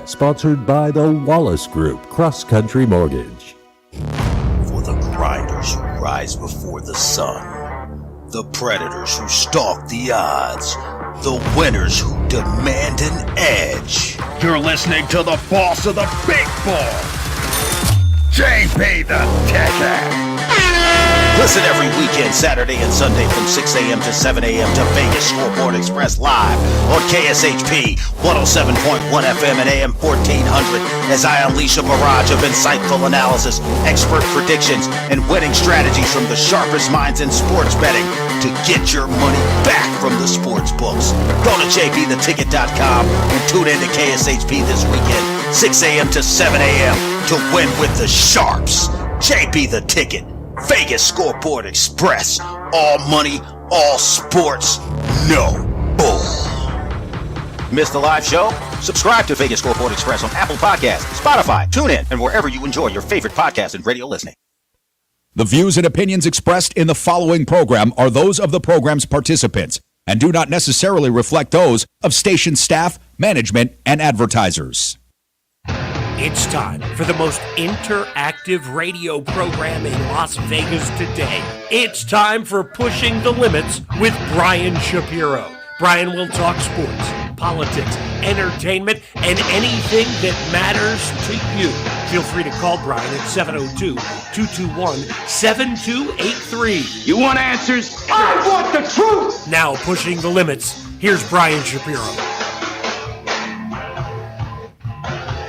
Sponsored by the Wallace Group, Cross Country Mortgage. For the grinders who rise before the sun, the predators who stalk the odds, the winners who demand an edge. You're listening to the boss of the big ball, JP the Ticket. Listen every weekend, Saturday and Sunday from 6 a.m. to 7 a.m. to Vegas Scoreboard Express live on KSHP 107.1 FM and AM 1400 as I unleash a barrage of insightful analysis, expert predictions, and winning strategies from the sharpest minds in sports betting to get your money back from the sports books. Go to jptheticket.com and tune in to KSHP this weekend, 6 a.m. to 7 a.m. to win with the Sharps. JP the Ticket. Vegas Scoreboard Express. All money, all sports, no bull. Missed the live show? Subscribe to Vegas Scoreboard Express on Apple Podcasts, Spotify, TuneIn, and wherever you enjoy your favorite podcast and radio listening. The views and opinions expressed in the following program are those of the program's participants and do not necessarily reflect those of station staff, management, and advertisers. It's time for the most interactive radio program in Las Vegas today. It's time for Pushing the Limits with Brian Shapiro. Brian will talk sports, politics, entertainment, and anything that matters to you. Feel free to call Brian at 702-221-7283. You want answers? I want the truth! Now, Pushing the Limits, here's Brian Shapiro.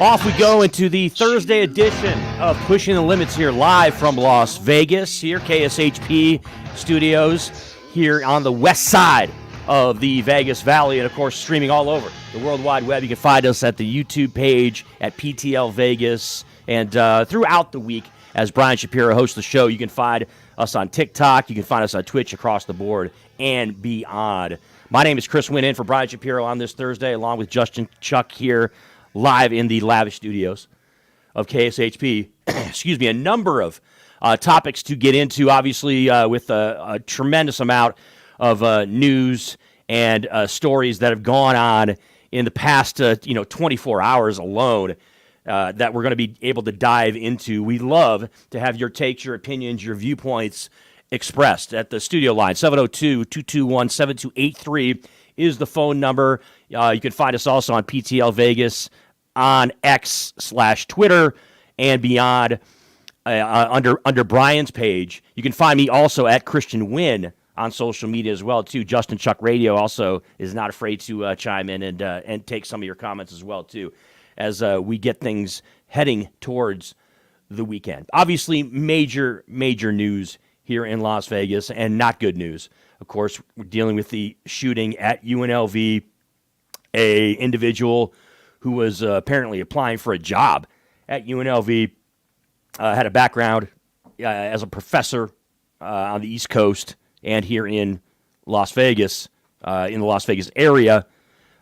Off we go into the Thursday edition of Pushing the Limits here live from Las Vegas, here KSHP studios here on the west side of the Vegas Valley, and of course streaming all over the World Wide Web. You can find us at the YouTube page at PTL Vegas, and throughout the week as Brian Shapiro hosts the show, you can find us on TikTok, you can find us on Twitch across the board and beyond. My name is Chris Winn in for Brian Shapiro on this Thursday, along with Justin Chuck here live in the lavish studios of KSHP. Excuse me, a number of topics to get into, obviously, with a tremendous amount of news and stories that have gone on in the past 24 hours alone that we're going to be able to dive into. We love to have your takes, your opinions, your viewpoints expressed at the studio line. 702-221-7283 is the phone number. You can find us also on PTL Vegas, on X/Twitter and beyond under Brian's page. You can find me also at Christian Winn on social media as well, too. Justin Chuck Radio also is not afraid to chime in and take some of your comments as well, too, as we get things heading towards the weekend. Obviously, major news here in Las Vegas, and not good news. Of course, we're dealing with the shooting at UNLV, a individual who was apparently applying for a job at UNLV, had a background as a professor on the East Coast and here in Las Vegas, in the Las Vegas area.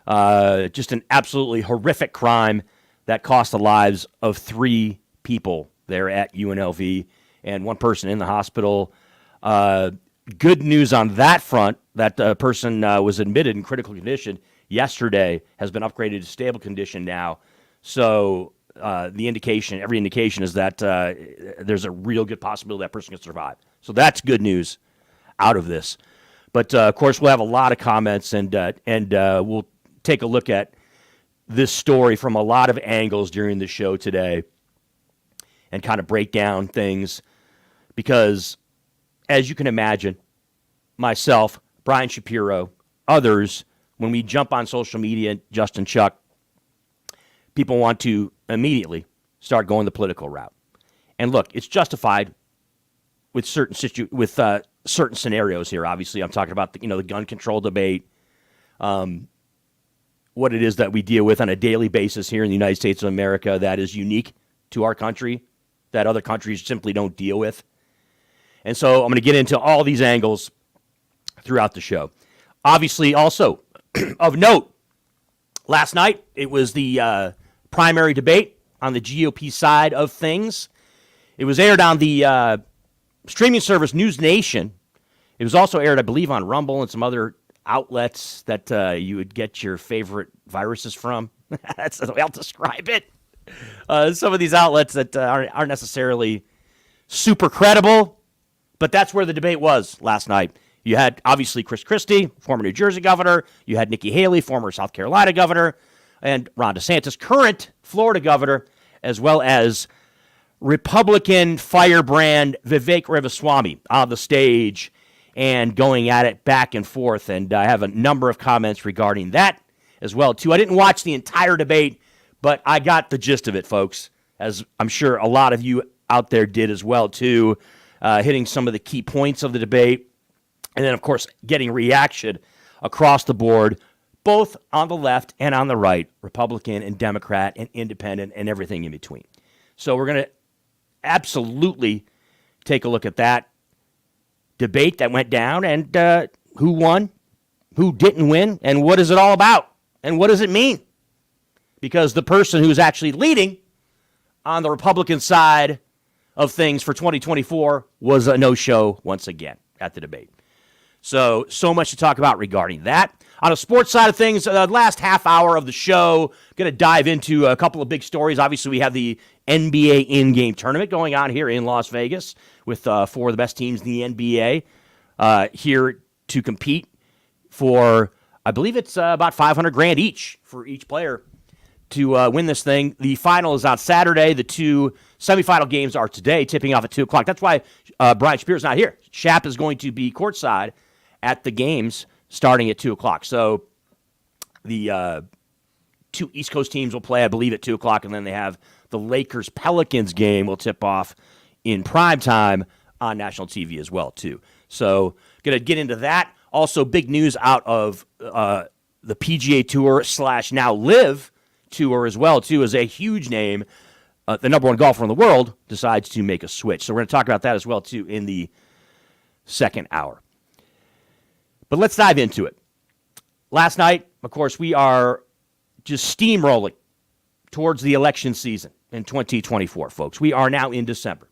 Just an absolutely horrific crime that cost the lives of 3 people there at UNLV and 1 person in the hospital. Good news on that front, that person was admitted in critical condition yesterday, has been upgraded to stable condition now. So every indication is that there's a real good possibility that person can survive. So that's good news out of this. But of course, we'll have a lot of comments, and we'll take a look at this story from a lot of angles during the show today, and kind of break down things, because as you can imagine, myself, Brian Shapiro, others, when we jump on social media, Justin Chuck, people want to immediately start going the political route. And look, it's justified with certain certain scenarios here. Obviously, I'm talking about the gun control debate, what it is that we deal with on a daily basis here in the United States of America that is unique to our country, that other countries simply don't deal with. And so I'm going to get into all these angles throughout the show. Obviously, also of note, last night it was the primary debate on the GOP side of things. It was aired on the streaming service News Nation. It was also aired, I believe, on Rumble and some other outlets that you would get your favorite viruses from. That's the way I'll describe it. Some of these outlets that aren't necessarily super credible, but that's where the debate was last night. You had, obviously, Chris Christie, former New Jersey governor. You had Nikki Haley, former South Carolina governor, and Ron DeSantis, current Florida governor, as well as Republican firebrand Vivek Ramaswamy on the stage and going at it back and forth. And I have a number of comments regarding that as well, too. I didn't watch the entire debate, but I got the gist of it, folks, as I'm sure a lot of you out there did as well, too, hitting some of the key points of the debate. And then, of course, getting reaction across the board, both on the left and on the right, Republican and Democrat and independent and everything in between. So we're going to absolutely take a look at that debate that went down and who won, who didn't win, and what is it all about, and what does it mean? Because the person who's actually leading on the Republican side of things for 2024 was a no-show once again at the debate. So much to talk about regarding that. On a sports side of things, the last half hour of the show, going to dive into a couple of big stories. Obviously, we have the NBA in-game tournament going on here in Las Vegas with four of the best teams in the NBA here to compete for, I believe it's about $500,000 each for each player to win this thing. The final is on Saturday. The two semifinal games are today, tipping off at 2 o'clock. That's why Brian Shapiro's not here. Shap is going to be courtside at the games starting at 2 o'clock. So the two East Coast teams will play, I believe, at 2 o'clock, and then they have the Lakers-Pelicans game will tip off in prime time on national TV as well, too. So going to get into that. Also, big news out of the PGA Tour / now LIV Tour as well, too, as a huge name, the number one golfer in the world, decides to make a switch. So we're going to talk about that as well, too, in the second hour. But let's dive into it. Last night, of course, we are just steamrolling towards the election season in 2024, folks. We are now in December.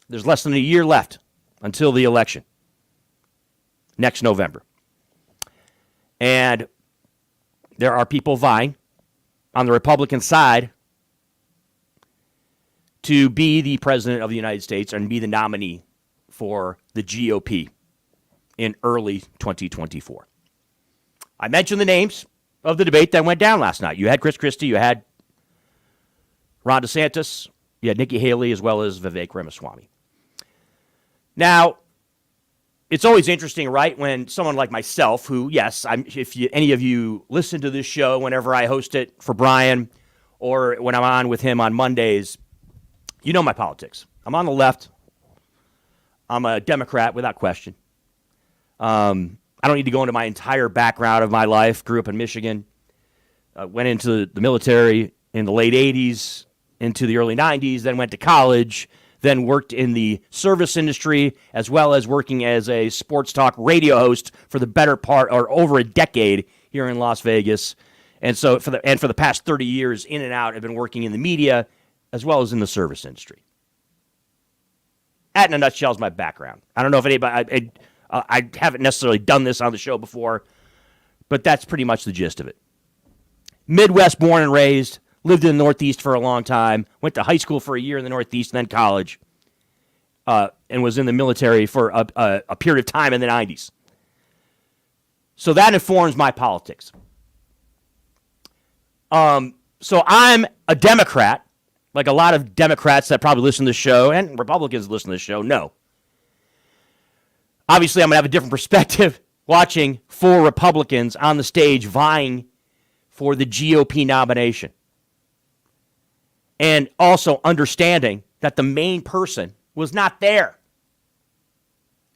There's less than a year left until the election next November. And there are people vying on the Republican side to be the president of the United States and be the nominee for the GOP in early 2024. I mentioned the names of the debate that went down last night. You had Chris Christie, you had Ron DeSantis, you had Nikki Haley, as well as Vivek Ramaswamy. Now, it's always interesting, right, when someone like myself, who, yes, any of you listen to this show whenever I host it for Brian or when I'm on with him on Mondays, you know my politics. I'm on the left. I'm a Democrat without question. I don't need to go into my entire background of my life. Grew up in Michigan. Went into the military in the late 80s, into the early 90s, then went to college, then worked in the service industry, as well as working as a sports talk radio host for the better part, or over a decade here in Las Vegas. And so for the past 30 years, in and out, I've been working in the media as well as in the service industry. That, in a nutshell, is my background. I don't know if anybody... I haven't necessarily done this on the show before, but that's pretty much the gist of it. Midwest born and raised, lived in the Northeast for a long time, went to high school for a year in the Northeast, and then college, and was in the military for a period of time in the 90s. So that informs my politics. So I'm a Democrat, like a lot of Democrats that probably listen to the show, and Republicans that listen to the show know. Obviously, I'm going to have a different perspective watching four Republicans on the stage vying for the GOP nomination. And also understanding that the main person was not there.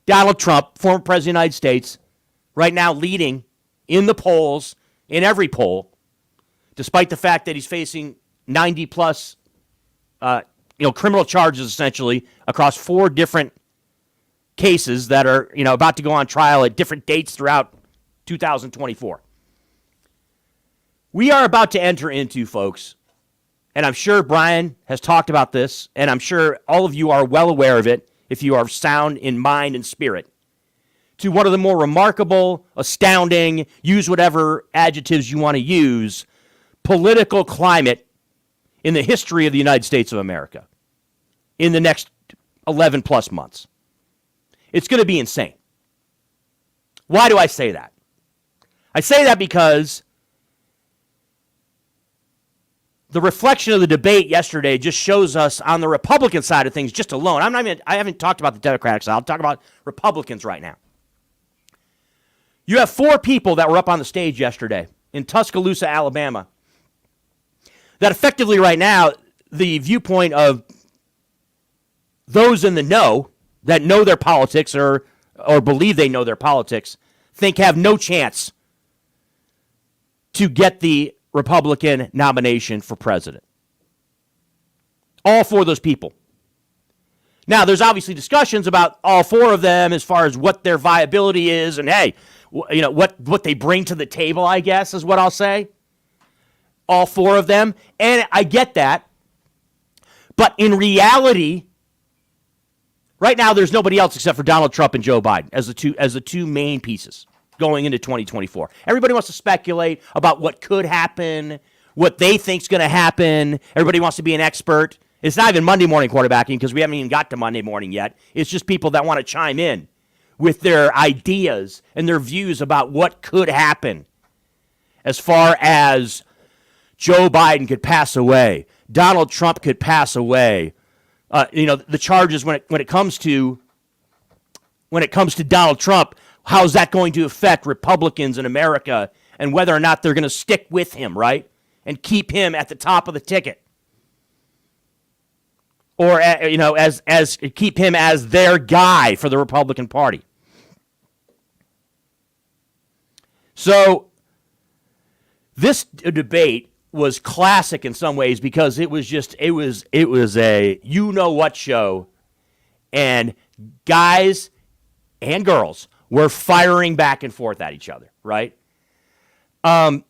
Donald Trump, former president of the United States, right now leading in the polls, in every poll, despite the fact that he's facing 90-plus criminal charges, essentially, across four different cases that are, about to go on trial at different dates throughout 2024. We are about to enter into, folks, and I'm sure Brian has talked about this, and I'm sure all of you are well aware of it if you are sound in mind and spirit, to one of the more remarkable, astounding, use whatever adjectives you want to use, political climate in the history of the United States of America in the next 11 plus months. It's going to be insane. Why do I say that? I say that because the reflection of the debate yesterday just shows us on the Republican side of things just alone. I haven't talked about the Democratic side. I'll talk about Republicans right now. You have 4 people that were up on the stage yesterday in Tuscaloosa, Alabama, that effectively right now, the viewpoint of those in the know that know their politics or believe they know their politics think have no chance to get the Republican nomination for president. All 4 of those people. Now, there's obviously discussions about all 4 of them as far as what their viability is and, hey, you know, what they bring to the table, I guess, is what I'll say. All 4 of them. And I get that. But in reality, right now there's nobody else except for Donald Trump and Joe Biden as the two main pieces going into 2024. Everybody wants to speculate about what could happen, what they think's going to happen. Everybody wants to be an expert. It's not even Monday morning quarterbacking because we haven't even got to Monday morning yet. It's just people that want to chime in with their ideas and their views about what could happen as far as Joe Biden could pass away, Donald Trump could pass away. The charges when it comes to Donald Trump, how's that going to affect Republicans in America and whether or not they're going to stick with him, right? And keep him at the top of the ticket. Or, as keep him as their guy for the Republican Party. So, this debate was classic in some ways because it was a you-know-what show, and guys and girls were firing back and forth at each other, right? I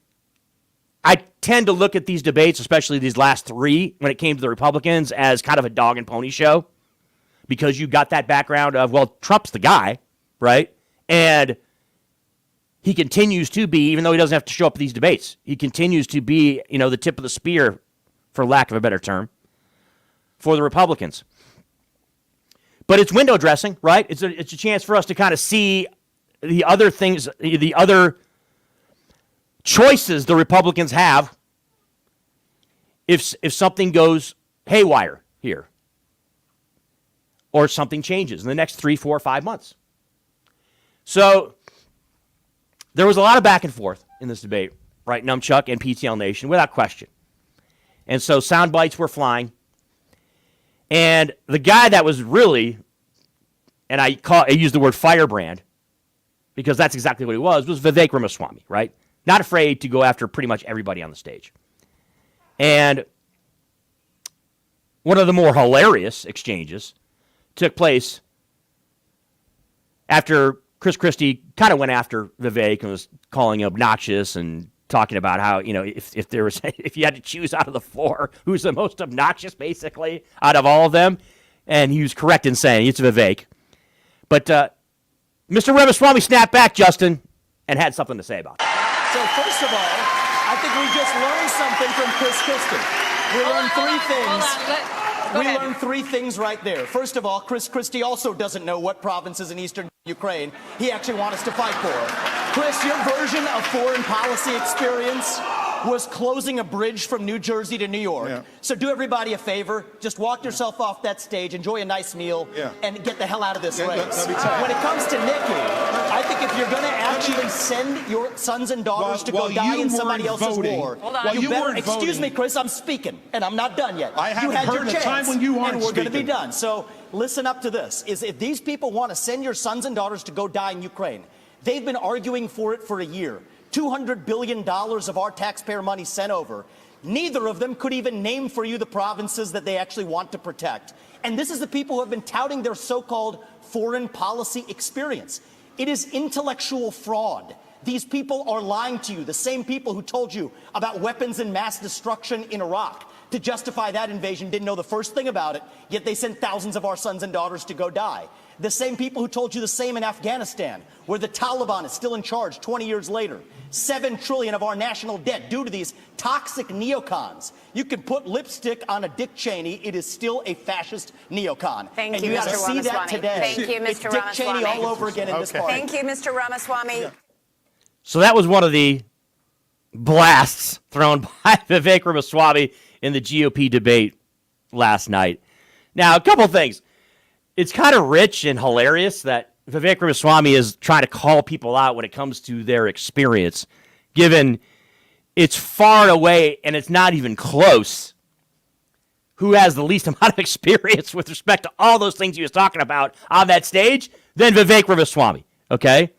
tend to look at these debates, especially these last 3, when it came to the Republicans, as kind of a dog and pony show because you got that background of, well, Trump's the guy, right? And he continues to be, even though he doesn't have to show up at these debates, he continues to be, the tip of the spear, for lack of a better term, for the Republicans. But it's window dressing, right? It's a chance for us to kind of see the other things, the other choices the Republicans have if something goes haywire here or something changes in the next 3, 4, 5 months. So there was a lot of back and forth in this debate, right? Numchuck and PTL Nation, without question. And so sound bites were flying. And the guy that was really, and I use the word firebrand because that's exactly what he was Vivek Ramaswamy, right? Not afraid to go after pretty much everybody on the stage. And one of the more hilarious exchanges took place after Chris Christie kind of went after Vivek and was calling him obnoxious and talking about how, if you had to choose out of the 4, who's the most obnoxious, basically, out of all of them. And he was correct in saying it's Vivek. But Mr. Ramaswamy snapped back, Justin, and had something to say about it. So first of all, I think we just learned something from Chris Christie. We learned 3 things right there. First of all, Chris Christie also doesn't know what provinces in eastern Ukraine he actually wants us to fight for. Chris, your version of foreign policy experience was closing a bridge from New Jersey to New York. Yeah. So do everybody a favor, just walk yourself off that stage, enjoy a nice meal, and get the hell out of this race. When it comes to Nikki, I think if you're going to actually send your sons and daughters to go die in somebody else's war, you better, excuse me, Chris, I'm speaking, and I'm not done yet. You had your chance, and we're going to be done. So listen up to this, is if these people want to send your sons and daughters to go die in Ukraine, they've been arguing for it for a year. $200 billion of our taxpayer money sent over. Neither of them could even name for you the provinces that they actually want to protect. And this is the people who have been touting their so-called foreign policy experience. It is intellectual fraud. These people are lying to you, the same people who told you about weapons and mass destruction in Iraq. To justify that invasion, didn't know the first thing about it, yet they sent thousands of our sons and daughters to go die. The same people who told you the same in Afghanistan, where the Taliban is still in charge 20 years later. $7 trillion of our national debt due to these toxic neocons. You can put lipstick on a Dick Cheney, it is still a fascist neocon. Thank and you, you Mr. gotta see that Ramaswamy. today. Thank you, Mr. It's Dick Cheney Ramaswamy. all over again in this party. Thank you, Mr. Ramaswamy. So that was one of the blasts thrown by Vivek Ramaswamy in the GOP debate last night. Now, a couple things. It's kind of rich and hilarious that Vivek Ramaswamy is trying to call people out when it comes to their experience, given it's far and away and it's not even close who has the least amount of experience with respect to all those things he was talking about on that stage than Vivek Ramaswamy, okay?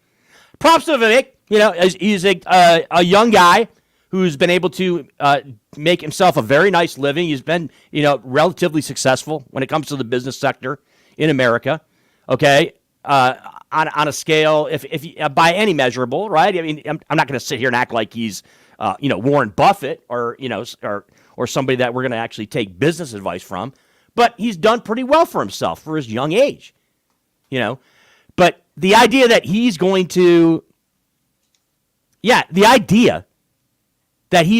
Props to Vivek. You know, he's a young guy who's been able to make himself a very nice living. He's been, relatively successful when it comes to the business sector in America, okay, on a scale, if by any measurable, right? I mean, I'm not going to sit here and act like he's, Warren Buffett or somebody that we're going to actually take business advice from, but he's done pretty well for himself for his young age, But the idea that he's going to, he's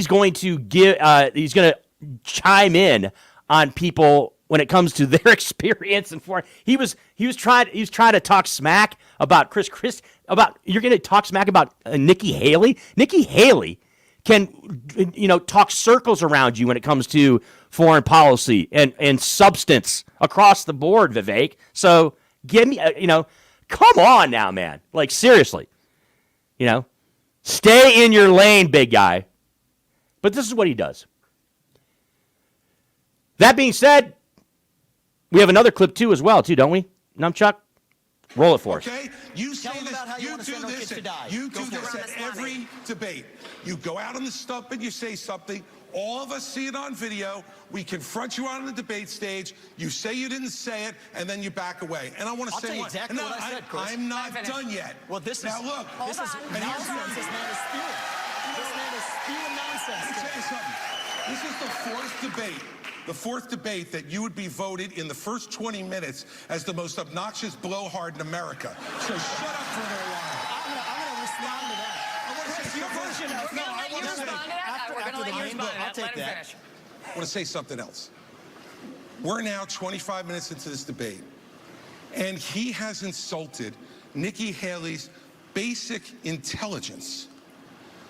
going to chime in on people when it comes to their experience and foreign. He was trying to talk smack about you're going to talk smack about Nikki Haley. Nikki Haley can talk circles around you when it comes to foreign policy and substance across the board, Vivek. So give me come on now, man. Like seriously. Stay in your lane, big guy. But this is what he does. That being said, we have another clip too, don't we? Numchuck, roll it for us. Okay, you say Tell them this. about how you want to send our kids to die. You Go do for this it. at every debate. You go out on the stump and you say something. All of us see it on video. We confront you on the debate stage. You say you didn't say it, and then you back away. And I want to I'll say tell you what? exactly what I said, Chris. I'm not done yet. Well, this now is look. This is and here's nonsense. This man is spewing. This man is spewing nonsense. Let me tell you something. This is the fourth debate. The fourth debate that you would be voted in the first 20 minutes as the most obnoxious blowhard in America. So shut up for a little while. I'm gonna respond to that. Your version of We're gonna let you respond to that. We're gonna let you respond to that. I'll take Let him that. finish. I want to say something else. We're now 25 minutes into this debate, and he has insulted Nikki Haley's basic intelligence,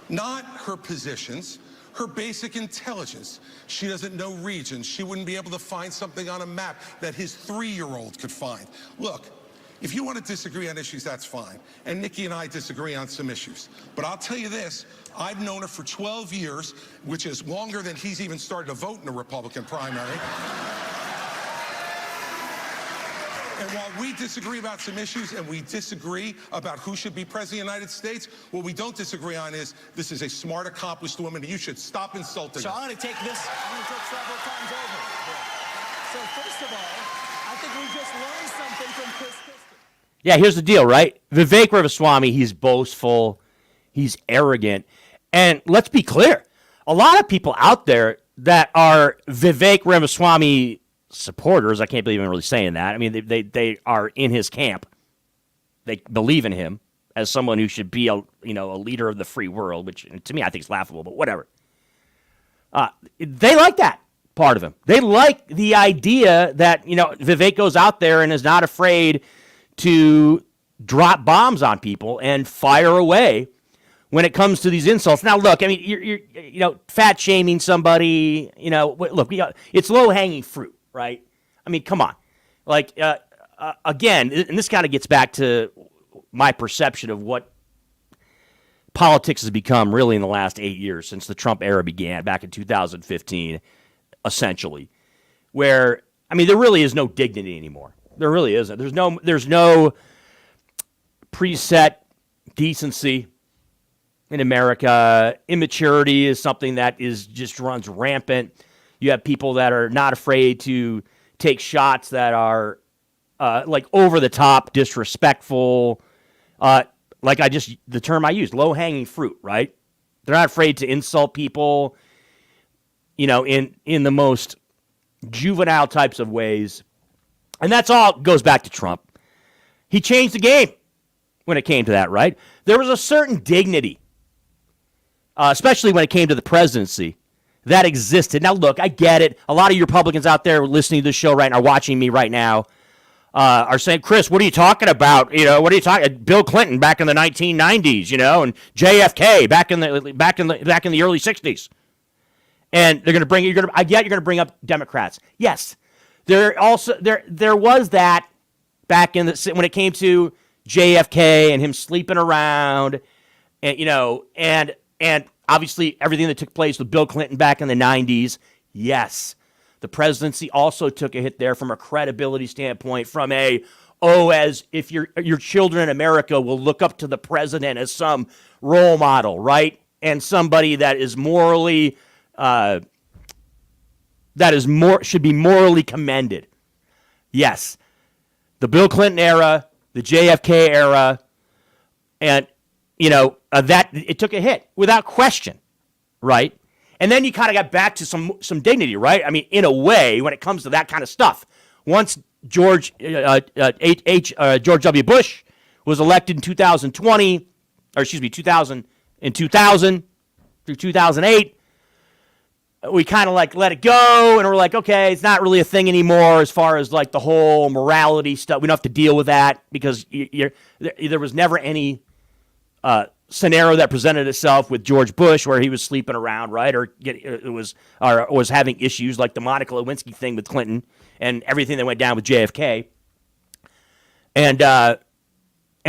not her positions, her basic intelligence. She doesn't know regions. She wouldn't be able to find something on a map that his 3-year-old could find. Look, if you want to disagree on issues, that's fine. And Nikki and I disagree on some issues. But I'll tell you this, I've known her for 12 years, which is longer than he's even started to vote in a Republican primary. And while we disagree about some issues and we disagree about who should be president of the United States, what we don't disagree on is this is a smart, accomplished woman, and you should stop insulting So her. I'm going to take this. I'm going to take several times over. So first of all, I think we just learned something from Chris Christie. Yeah, here's the deal, right? Vivek Ramaswamy, he's boastful, he's arrogant, and let's be clear, a lot of people out there that are Vivek Ramaswamy supporters, I can't believe I'm really saying that. I mean, they are in his camp. They believe in him as someone who should be a leader of the free world, which to me I think is laughable, but whatever. They like that part of him. They like the idea that Vivek goes out there and is not afraid to drop bombs on people and fire away when it comes to these insults. Now, look, I mean, you're fat shaming somebody. Look, it's low hanging fruit. Right? I mean, come on. Like, again, and this kind of gets back to my perception of what politics has become really in the last 8 years since the Trump era began back in 2015, essentially, where, I mean, there really is no dignity anymore. There really isn't. There's no preset decency in America. Immaturity is something that just runs rampant. You have people that are not afraid to take shots that are like over the top, disrespectful. The term I used, low hanging fruit, right? They're not afraid to insult people, in the most juvenile types of ways. And that's all goes back to Trump. He changed the game when it came to that, right? There was a certain dignity, especially when it came to the presidency, that existed. Now, look, I get it. A lot of you Republicans out there listening to this show right now, watching me right now, are saying, Chris, what are you talking about? What are you talking? Bill Clinton back in the 1990s, and JFK back in the early 60s. And they're going to bring you're going to bring up Democrats. Yes, there was that back in when it came to JFK and him sleeping around, and obviously everything that took place with Bill Clinton back in the 90s. Yes, the presidency also took a hit there from a credibility standpoint, from as if your children in America will look up to the president as some role model, right? And somebody that is morally should be morally commended. Yes, the Bill Clinton era, the JFK era, and that it took a hit without question, right? And then you kind of got back to some dignity, right? I mean, in a way, when it comes to that kind of stuff, once George W. Bush was elected in 2000 through 2008. We kind of let it go, and we're like, okay, it's not really a thing anymore as far as the whole morality stuff. We don't have to deal with that because there was never any scenario that presented itself with George Bush where he was sleeping around, right, or was having issues like the Monica Lewinsky thing with Clinton and everything that went down with JFK, and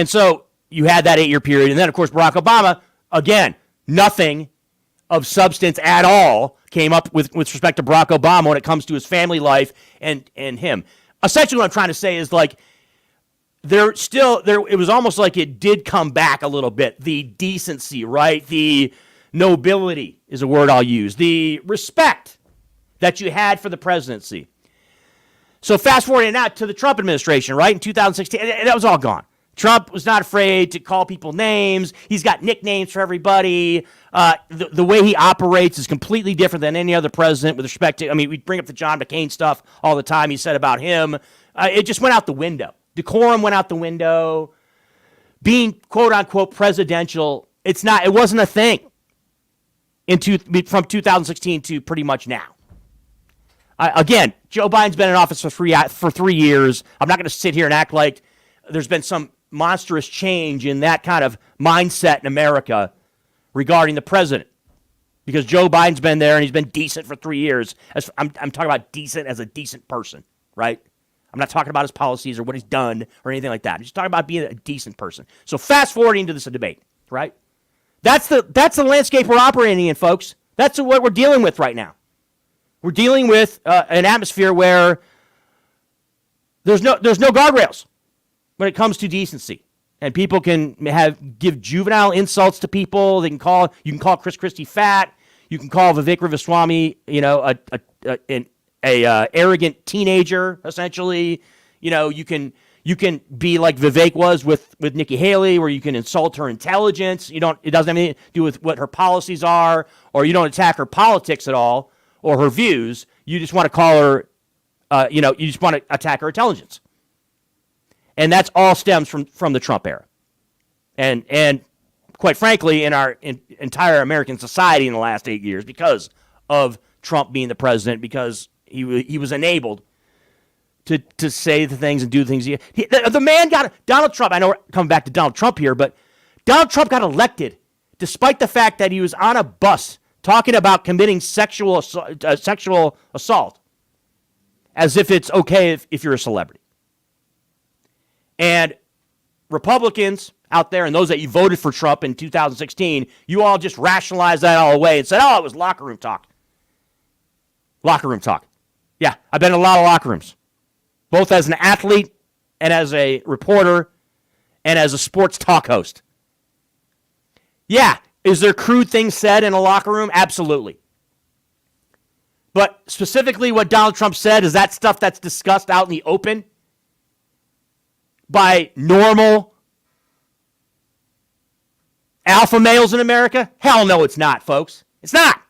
so you had that 8-year period, and then of course Barack Obama, again, nothing of substance at all came up with respect to Barack Obama when it comes to his family life and him. Essentially, what I'm trying to say is it was almost like it did come back a little bit. The decency, right? The nobility is a word I'll use. The respect that you had for the presidency. So fast forwarding now to the Trump administration, right? In 2016, that was all gone. Trump was not afraid to call people names. He's got nicknames for everybody. The way he operates is completely different than any other president with respect to, we bring up the John McCain stuff all the time. He said about him. It just went out the window. Decorum went out the window. Being quote unquote presidential, it wasn't a thing from 2016 to pretty much now. Again, Joe Biden's been in office for 3 years. I'm not going to sit here and act like there's been some monstrous change in that kind of mindset in America regarding the president, because Joe Biden's been there and he's been decent for 3 years. I'm talking about decent as a decent person, right? I'm not talking about his policies or what he's done or anything like that. I'm just talking about being a decent person. So fast forwarding to this debate, right? That's the landscape we're operating in, folks. That's what we're dealing with right now. We're dealing with an atmosphere where there's no guardrails when it comes to decency, and people can give juvenile insults to people. You can call Chris Christie fat. You can call Vivek Ramaswamy, a arrogant teenager, essentially. You can be like Vivek was with Nikki Haley, where you can insult her intelligence. It doesn't have anything to do with what her policies are, or you don't attack her politics at all or her views. You just want to call her, you just want to attack her intelligence. And that's all stems from the Trump era. And quite frankly, in our entire American society in the last 8 years, because of Trump being the president, because he was enabled to say the things and do the things. The man Donald Trump, I know we're coming back to Donald Trump here, but Donald Trump got elected despite the fact that he was on a bus talking about committing sexual assault as if it's okay if you're a celebrity. And Republicans out there and those that you voted for Trump in 2016, you all just rationalized that all away and said, it was locker room talk. Locker room talk. Yeah, I've been in a lot of locker rooms, both as an athlete and as a reporter and as a sports talk host. Yeah, is there crude things said in a locker room? Absolutely. But specifically what Donald Trump said, is that stuff that's discussed out in the open by normal alpha males in America? Hell no, it's not, folks. It's not.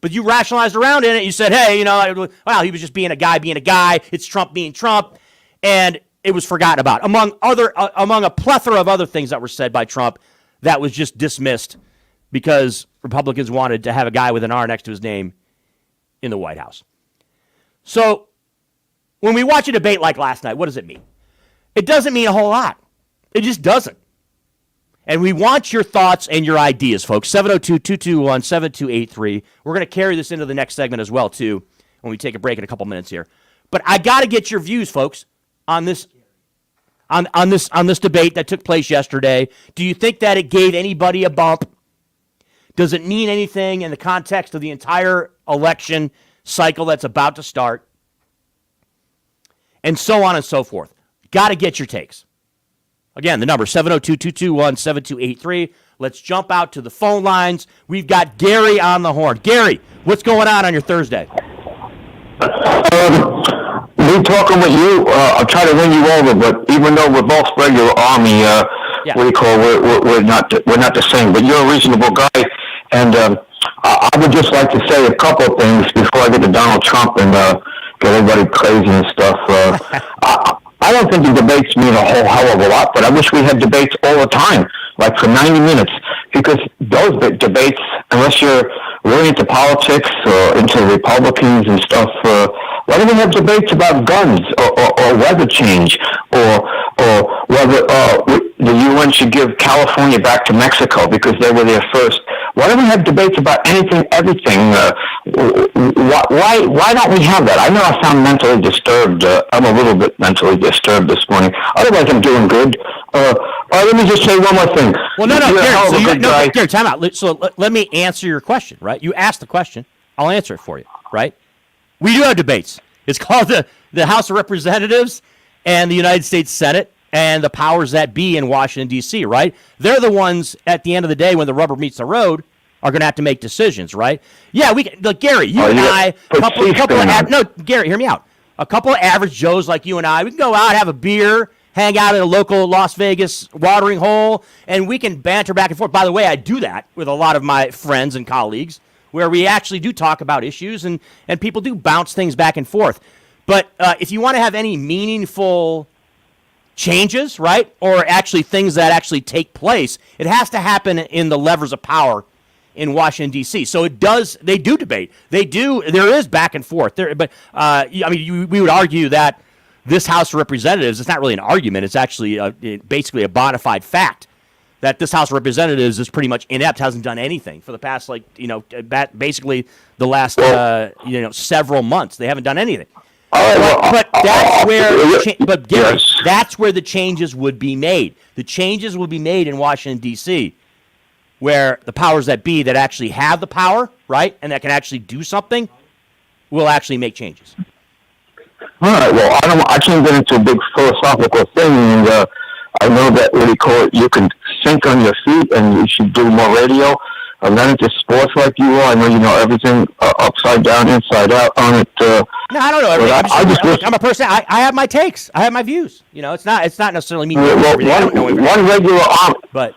But you rationalized around in it. You said, hey, he was just being a guy. It's Trump being Trump. And it was forgotten about among a plethora of other things that were said by Trump that was just dismissed because Republicans wanted to have a guy with an R next to his name in the White House. So when we watch a debate like last night, what does it mean? It doesn't mean a whole lot. It just doesn't. And we want your thoughts and your ideas, folks. 702-221-7283. We're going to carry this into the next segment as well, too, when we take a break in a couple minutes here. But I got to get your views, folks, on this on this debate that took place yesterday. Do you think that it gave anybody a bump? Does it mean anything in the context of the entire election cycle that's about to start? And so on and so forth. Got to get your takes. Again, the number 702-221-7283. Let's jump out to the phone lines. We've got Gary on the horn. Gary, what's going on your Thursday? Me talking with you, I'll try to win you over, but even though we're both regular Army, what do you call it? We're not the same. But you're a reasonable guy, and I would just like to say a couple of things before I get to Donald Trump and get everybody crazy and stuff. I don't think the debates mean a whole hell of a lot, but I wish we had debates all the time, like for 90 minutes, because those debates, unless you're really into politics or into Republicans and stuff, why don't we have debates about guns or weather change or whether the UN should give California back to Mexico because they were there first? Why don't we have debates about anything, everything? Why don't we have that? I know I sound mentally disturbed. I'm a little bit mentally disturbed this morning. Otherwise, I'm doing good. Let me just say one more thing. Well, no, Gary, time out. So let me answer your question, right? You asked the question. I'll answer it for you, right? We do have debates. It's called the House of Representatives and the United States Senate and the powers that be in Washington, D.C., right? They're the ones, at the end of the day, when the rubber meets the road, are going to have to make decisions, right? Yeah, Gary, you and I, Gary, hear me out. A couple of average Joes like you and I, we can go out, have a beer, hang out at a local Las Vegas watering hole, and we can banter back and forth. By the way, I do that with a lot of my friends and colleagues, where we actually do talk about issues, and people do bounce things back and forth. But if you want to have any meaningful changes, right, or actually things that actually take place, it has to happen in the levers of power in Washington, D.C. So they do debate. There is back and forth. We would argue that this House of Representatives, it's not really an argument, it's actually basically a bona fide fact that this House of Representatives is pretty much inept, hasn't done anything for the past, basically the last, several months. They haven't done anything. But that's where, that's where the changes would be made. The changes will be made in Washington, D.C., where the powers that be that actually have the power, right, and that can actually do something, will actually make changes. All right. Well, I can't get into a big philosophical thing, and I know that you can think on your feet, and you should do more radio. I'm not into sports like you are. I know you know everything upside down, inside out on it. No, I don't know everything. I'm a person. I have my takes. I have my views. It's not necessarily me. One regular army, but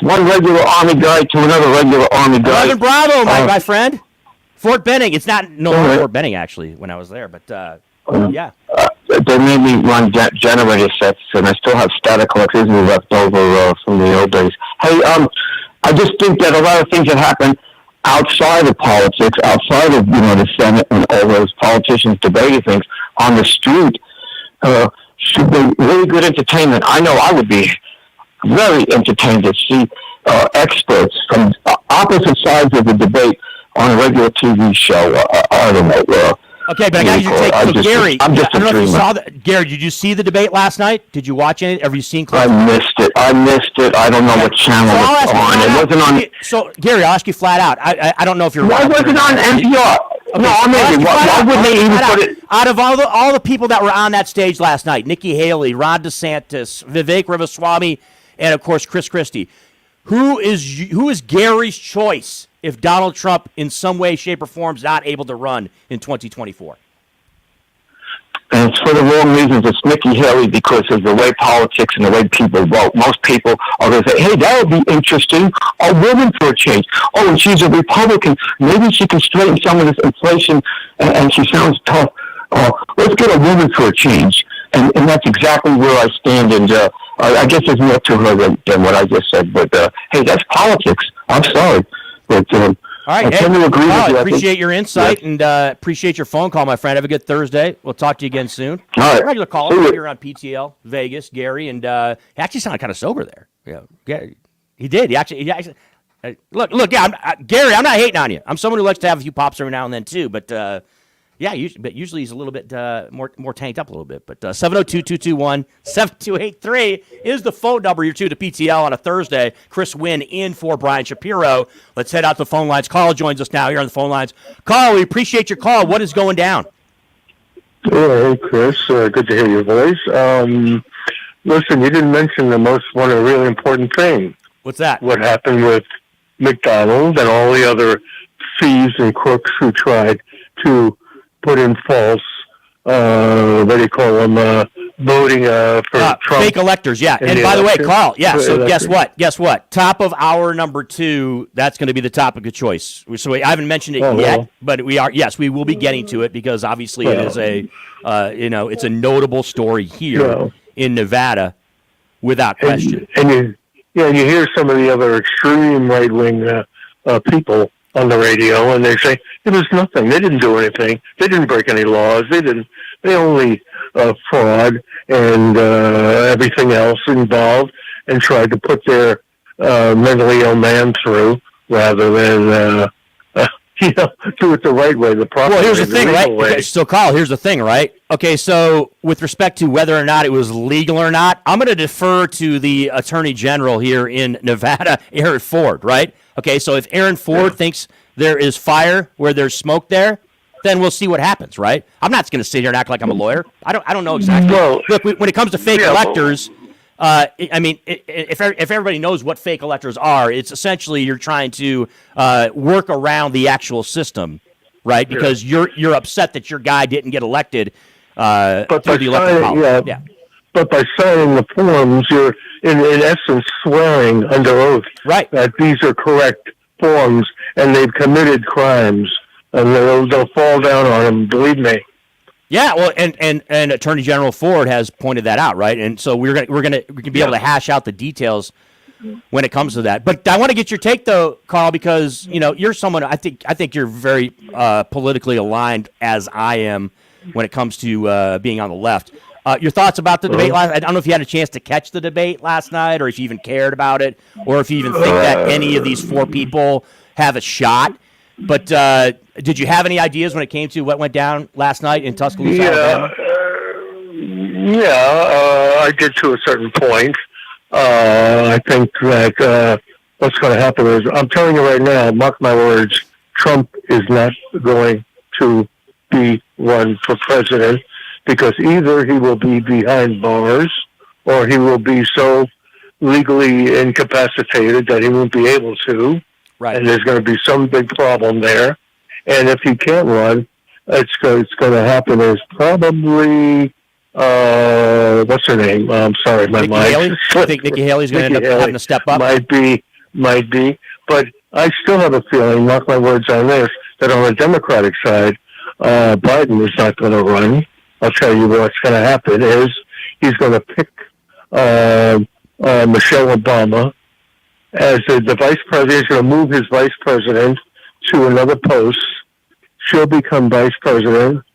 one regular Army guy to another regular Army guy. 11 Bravo, my friend. Fort Benning. It's not Fort Benning actually when I was there, but yeah. They made me run generator sets, and I still have static electricity left over from the old days. Hey, I just think that a lot of things that happen outside of politics, outside of the Senate and all those politicians debating things on the street, should be really good entertainment. I know I would be very entertained to see experts from opposite sides of the debate on a regular TV show. I don't know. Okay, but I got your take. So Gary, I don't know if you saw Gary, did you see the debate last night? Did you watch it? Have you seen clips? I missed it. I don't know what channel it was on. It wasn't on. So, Gary, I'll ask you flat out. I don't know if you're. Why wasn't it on NPR? Okay, no, why wouldn't they even put it? Out of all the people that were on that stage last night, Nikki Haley, Ron DeSantis, Vivek Ramaswamy, and of course Chris Christie, who is Gary's choice if Donald Trump in some way, shape, or form is not able to run in 2024? And it's for the wrong reasons. It's Nikki Haley because of the way politics and the way people vote. Most people are going to say, hey, that would be interesting. A woman for a change. Oh, and she's a Republican. Maybe she can straighten some of this inflation, and she sounds tough. Let's get a woman for a change. and that's exactly where I stand. And I guess there's more to her than what I just said. But hey, that's politics. I'm sorry, but all right, I tend to agree with you. I appreciate your insight and appreciate your phone call, my friend. Have a good Thursday. We'll talk to you again soon. All right. Regular caller here on PTL Vegas, Gary, and he actually sounded kind of sober there. Yeah, he did. He actually look. Yeah, Gary, I'm not hating on you. I'm someone who likes to have a few pops every now and then too. But usually he's a little bit more tanked up a little bit. But 702-221-7283 is the phone number. You're tuned to PTL on a Thursday. Chris Winn in for Brian Shapiro. Let's head out the phone lines. Carl joins us now here on the phone lines. Carl, we appreciate your call. What is going down? Hey, Chris. Good to hear your voice. Listen, you didn't mention one of the really important things. What's that? What happened with McDonald's and all the other thieves and crooks who tried to put in false, what do you call them, voting for Trump. Fake electors, yeah. And by the way, Carl, so guess what? Top of hour number 2, that's going to be the topic of choice. So I haven't mentioned it yet, but we will be getting to it because obviously it is it's a notable story here in Nevada without question. And you hear some of the other extreme right-wing people on the radio, and they say it was nothing. They didn't do anything. They didn't break any laws. They only fraud and everything else involved, and tried to put their mentally ill man through rather than do it the right way, the proper way. Well, here's the thing, right? Okay, so, Carl, here's the thing, right? Okay, so with respect to whether or not it was legal or not, I'm going to defer to the Attorney General here in Nevada, Aaron Ford, right? Okay, so if Aaron Ford thinks there is fire where there's smoke there, then we'll see what happens, right? I'm not going to sit here and act like I'm a lawyer. I don't know exactly. Well, look, when it comes to fake electors, if everybody knows what fake electors are, it's essentially you're trying to work around the actual system, right? Because you're upset that your guy didn't get elected through the electoral college. But by signing the forms, you're in essence swearing under oath that these are correct forms, and they've committed crimes, and they'll fall down on them. Believe me. Yeah, well, and Attorney General Ford has pointed that out, right? And so we can be able to hash out the details when it comes to that. But I want to get your take though, Carl, because you're someone I think you're very politically aligned as I am when it comes to being on the left. Your thoughts about the debate last night? I don't know if you had a chance to catch the debate last night, or if you even cared about it, or if you even think that any of these 4 people have a shot. But did you have any ideas when it came to what went down last night in Tuscaloosa, Alabama? I did to a certain point. I think that what's going to happen is, I'm telling you right now, mark my words, Trump is not going to be run for president, because either he will be behind bars or he will be so legally incapacitated that he won't be able to. Right. And there's going to be some big problem there. And if he can't run, it's going to happen is probably, what's her name? I'm sorry, my mind. Haley? I think Nikki Haley's going to end up having to step up. Might be. But I still have a feeling, mark my words on this, that on the Democratic side, Biden is not going to run. I'll tell you what's going to happen is he's going to pick Michelle Obama as the vice president. He's going to move his vice president to another post. She'll become vice president.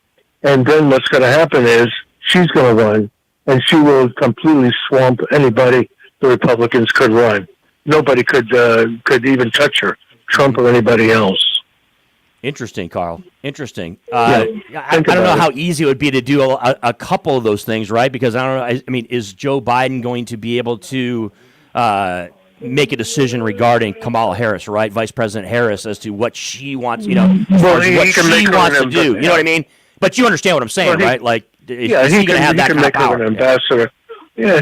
And then what's going to happen is she's going to run, and she will completely swamp anybody the Republicans could run. Nobody could even touch her, Trump or anybody else. Interesting, Carl. Interesting. I don't know how easy it would be to do a couple of those things, right? Because I don't know. I mean, is Joe Biden going to be able to make a decision regarding Kamala Harris, right, Vice President Harris, as to what she wants, as far as what she wants to do? You know what I mean? But you understand what I'm saying, right? Like, is he going to have that kind of power? He can make her an ambassador. Yeah,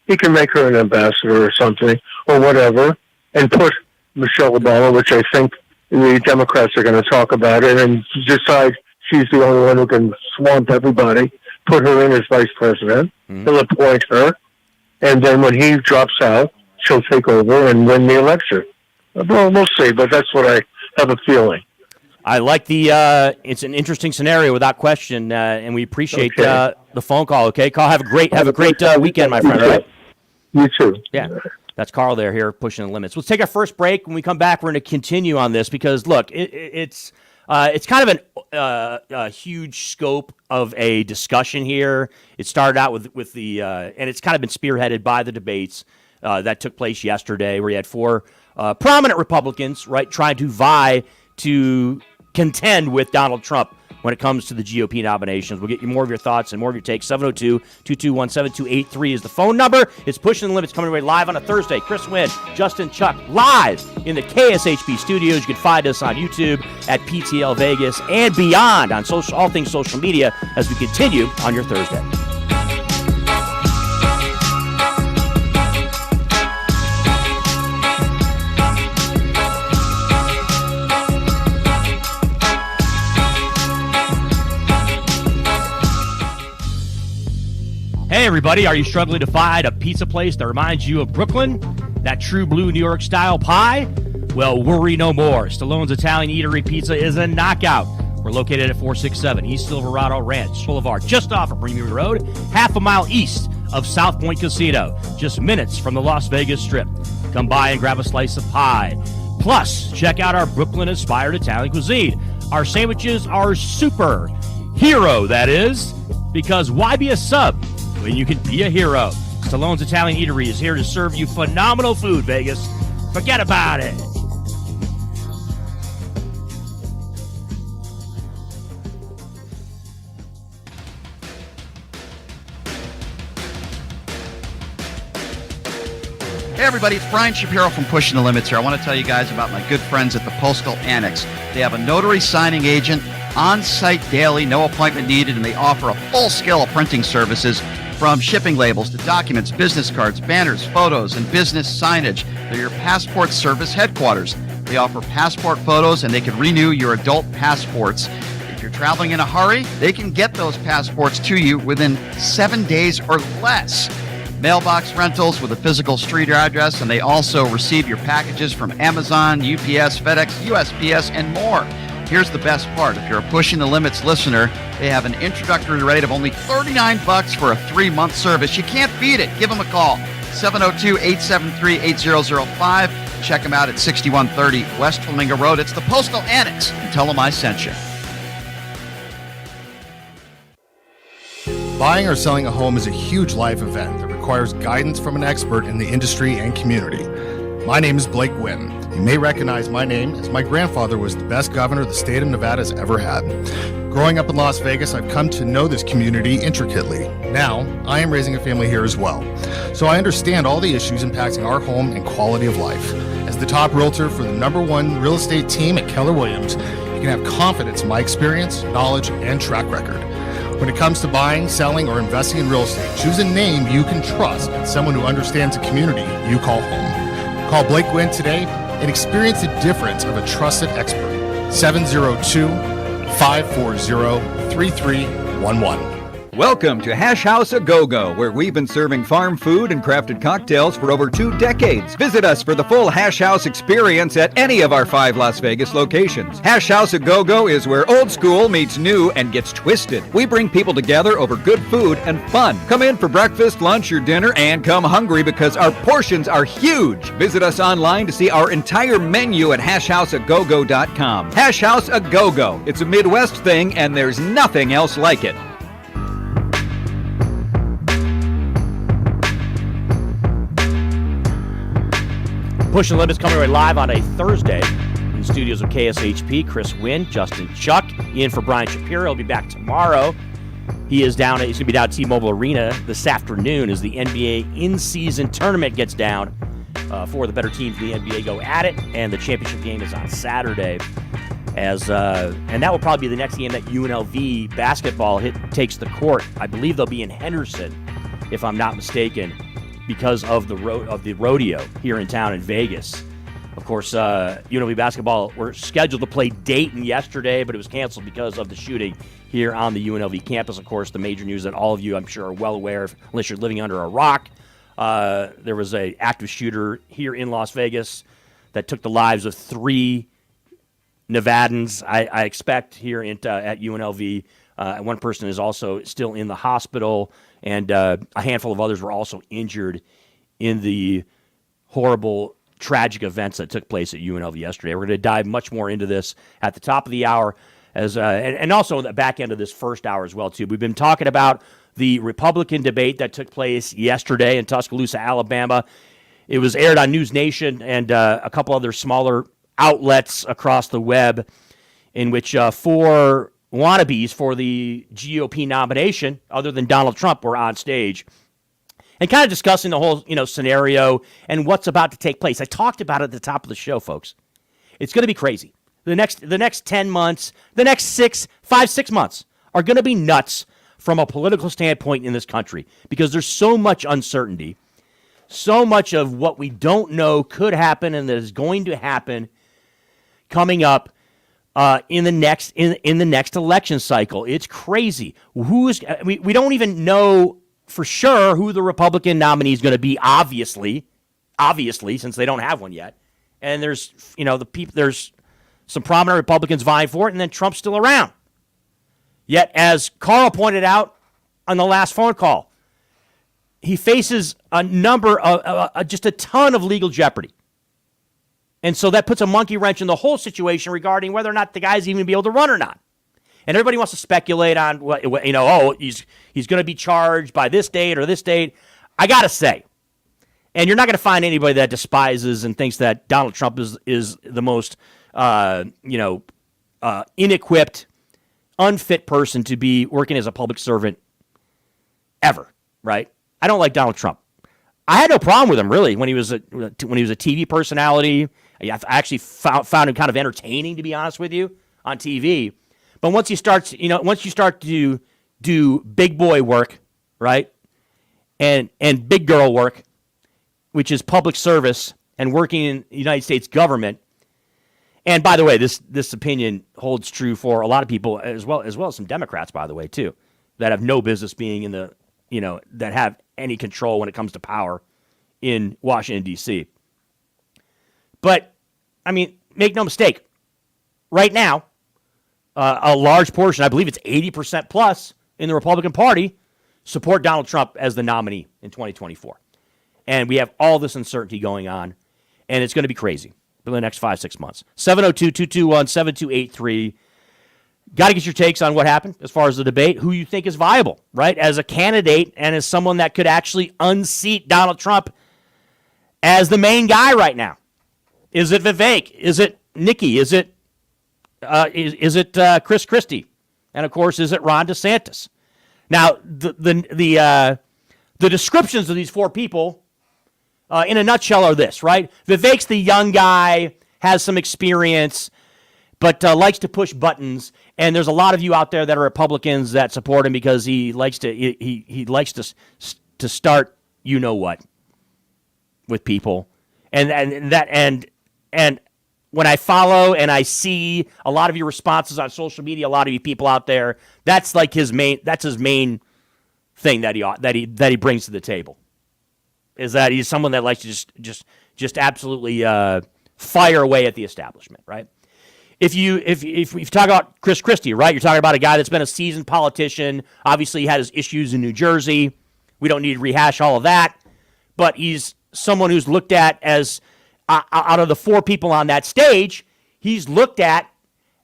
he can make her an ambassador or something or whatever, and put Michelle Obama, which I think the Democrats are going to talk about it, and decide she's the only one who can swamp everybody, put her in as vice president. He'll appoint her, and then when he drops out, she'll take over and win the election. Well, we'll see, but that's what I have a feeling. I like the. It's an interesting scenario without question, and we appreciate the phone call. Okay, Carl, have a great weekend, my friend. All right. You too. Yeah, that's Carl there here pushing the limits. Let's take our first break. When we come back, we're going to continue on this because look, it's kind of a huge scope of a discussion here. It started out with the and it's kind of been spearheaded by the debates that took place yesterday, where you had four prominent Republicans, right, trying to vie to contend with Donald Trump when it comes to the GOP nominations. We'll get you more of your thoughts and more of your takes. 702-221-7283 is the phone number. It's Pushing the Limits, coming away live on a Thursday. Chris Winn, Justin Chuck, live in the KSHP studios. You can find us on YouTube at PTL Vegas and beyond on all things social media as we continue on your Thursday. Hey everybody, are you struggling to find a pizza place that reminds you of Brooklyn? That true blue New York style pie? Well, worry no more. Stallone's Italian Eatery Pizza is a knockout. We're located at 467 East Silverado Ranch Boulevard, just off of Bremery Road, half a mile east of South Point Casino, just minutes from the Las Vegas Strip. Come by and grab a slice of pie. Plus, check out our Brooklyn-inspired Italian cuisine. Our sandwiches are super hero, that is, because why be a sub when you can be a hero? Stallone's Italian Eatery is here to serve you phenomenal food, Vegas. Forget about it. Hey everybody, it's Brian Shapiro from Pushing the Limits here. I want to tell you guys about my good friends at the Postal Annex. They have a notary signing agent on-site daily, no appointment needed, and they offer a full scale of printing services from shipping labels to documents, business cards, banners, photos, and business signage. They're your passport service headquarters. They offer passport photos, and they can renew your adult passports. If you're traveling in a hurry, they can get those passports to you within 7 days or less. Mailbox rentals with a physical street address, and they also receive your packages from Amazon, UPS, FedEx, USPS, and more. Here's the best part. If you're a Pushing the Limits listener, they have an introductory rate of only $39 for a 3-month service. You can't beat it. Give them a call, 702-873-8005. Check them out at 6130 West Flamingo Road. It's the Postal Annex. And tell them I sent you. Buying or selling a home is a huge life event that requires guidance from an expert in the industry and community. My name is Blake Winn. You may recognize my name as my grandfather was the best governor the state of Nevada has ever had. Growing up in Las Vegas, I've come to know this community intricately. Now, I am raising a family here as well, so I understand all the issues impacting our home and quality of life. As the top realtor for the #1 real estate team at Keller Williams, you can have confidence in my experience, knowledge, and track record. When it comes to buying, selling, or investing in real estate, choose a name you can trust and someone who understands the community you call home. Call Blake Winn today and experience the difference of a trusted expert. 702-540-3311. Welcome to Hash House A Go-Go, where we've been serving farm food and crafted cocktails for over 2 decades. Visit us for the full Hash House experience at any of our 5 Las Vegas locations. Hash House A Go-Go is where old school meets new and gets twisted. We bring people together over good food and fun. Come in for breakfast, lunch, or dinner, and come hungry because our portions are huge. Visit us online to see our entire menu at hashhouseagogo.com. Hash House A Go-Go. It's a Midwest thing, and there's nothing else like it. Pushing the Limits coming right live on a Thursday in the studios of KSHP. Chris Winn, Justin Chuck, in for Brian Shapiro. He'll be back tomorrow. He's going to be down at T-Mobile Arena this afternoon as the NBA in-season tournament gets down. 4 of the better teams in the NBA go at it, and the championship game is on Saturday. And that will probably be the next game that UNLV basketball takes the court. I believe they'll be in Henderson, if I'm not mistaken, because of the rodeo here in town in Vegas. Of course, UNLV basketball were scheduled to play Dayton yesterday, but it was canceled because of the shooting here on the UNLV campus. Of course, the major news that all of you, I'm sure, are well aware of, unless you're living under a rock. There was an active shooter here in Las Vegas that took the lives of 3 Nevadans, I expect, here at UNLV. One person is also still in the hospital, and a handful of others were also injured in the horrible, tragic events that took place at UNLV yesterday. We're going to dive much more into this at the top of the hour, and also the back end of this first hour as well, too. We've been talking about the Republican debate that took place yesterday in Tuscaloosa, Alabama. It was aired on News Nation and a couple other smaller outlets across the web, in which four wannabes for the GOP nomination, other than Donald Trump, were on stage and kind of discussing the whole scenario and what's about to take place. I talked about it at the top of the show, folks. It's going to be crazy. The next 10 months, the next 6 months are going to be nuts from a political standpoint in this country, because there's so much uncertainty, so much of what we don't know could happen and that is going to happen coming up in the next election cycle. It's crazy. We don't even know for sure who the Republican nominee is going to be. Obviously, since they don't have one yet, and there's there's some prominent Republicans vying for it, and then Trump's still around. Yet, as Carl pointed out on the last phone call, he faces a number of just a ton of legal jeopardy. And so that puts a monkey wrench in the whole situation regarding whether or not the guy's even going to be able to run or not. And everybody wants to speculate on he's going to be charged by this date or this date. I got to say, and you're not going to find anybody that despises and thinks that Donald Trump is the most inequipped, unfit person to be working as a public servant ever, right? I don't like Donald Trump. I had no problem with him, really, when he was a TV personality. I actually found him kind of entertaining, to be honest with you, on TV. But once you start to do big boy work, right, and big girl work, which is public service and working in the United States government. And by the way, this opinion holds true for a lot of people as well as some Democrats, by the way, too, that have no business being in the that have any control when it comes to power in Washington, D.C. But, I mean, make no mistake, right now, a large portion, I believe it's 80% plus in the Republican Party, support Donald Trump as the nominee in 2024. And we have all this uncertainty going on, and it's going to be crazy for the next 5-6 months. 702-221-7283. Got to get your takes on what happened as far as the debate, who you think is viable, right, as a candidate and as someone that could actually unseat Donald Trump as the main guy right now. Is it Vivek? Is it Nikki? Is it Chris Christie? And, of course, is it Ron DeSantis? Now, the descriptions of these four people, in a nutshell, are this, right? Vivek's the young guy, has some experience, but likes to push buttons. And there's a lot of you out there that are Republicans that support him because he likes to start you know what with people, and when I follow and I see a lot of your responses on social media, a lot of you people out there, that's like his main thing that he brings to the table, is that he's someone that likes to just absolutely fire away at the establishment, right? If you talk about Chris Christie, right, you're talking about a guy that's been a seasoned politician. Obviously, he had his issues in New Jersey. We don't need to rehash all of that, but he's someone who's looked at as, out of the four people on that stage, he's looked at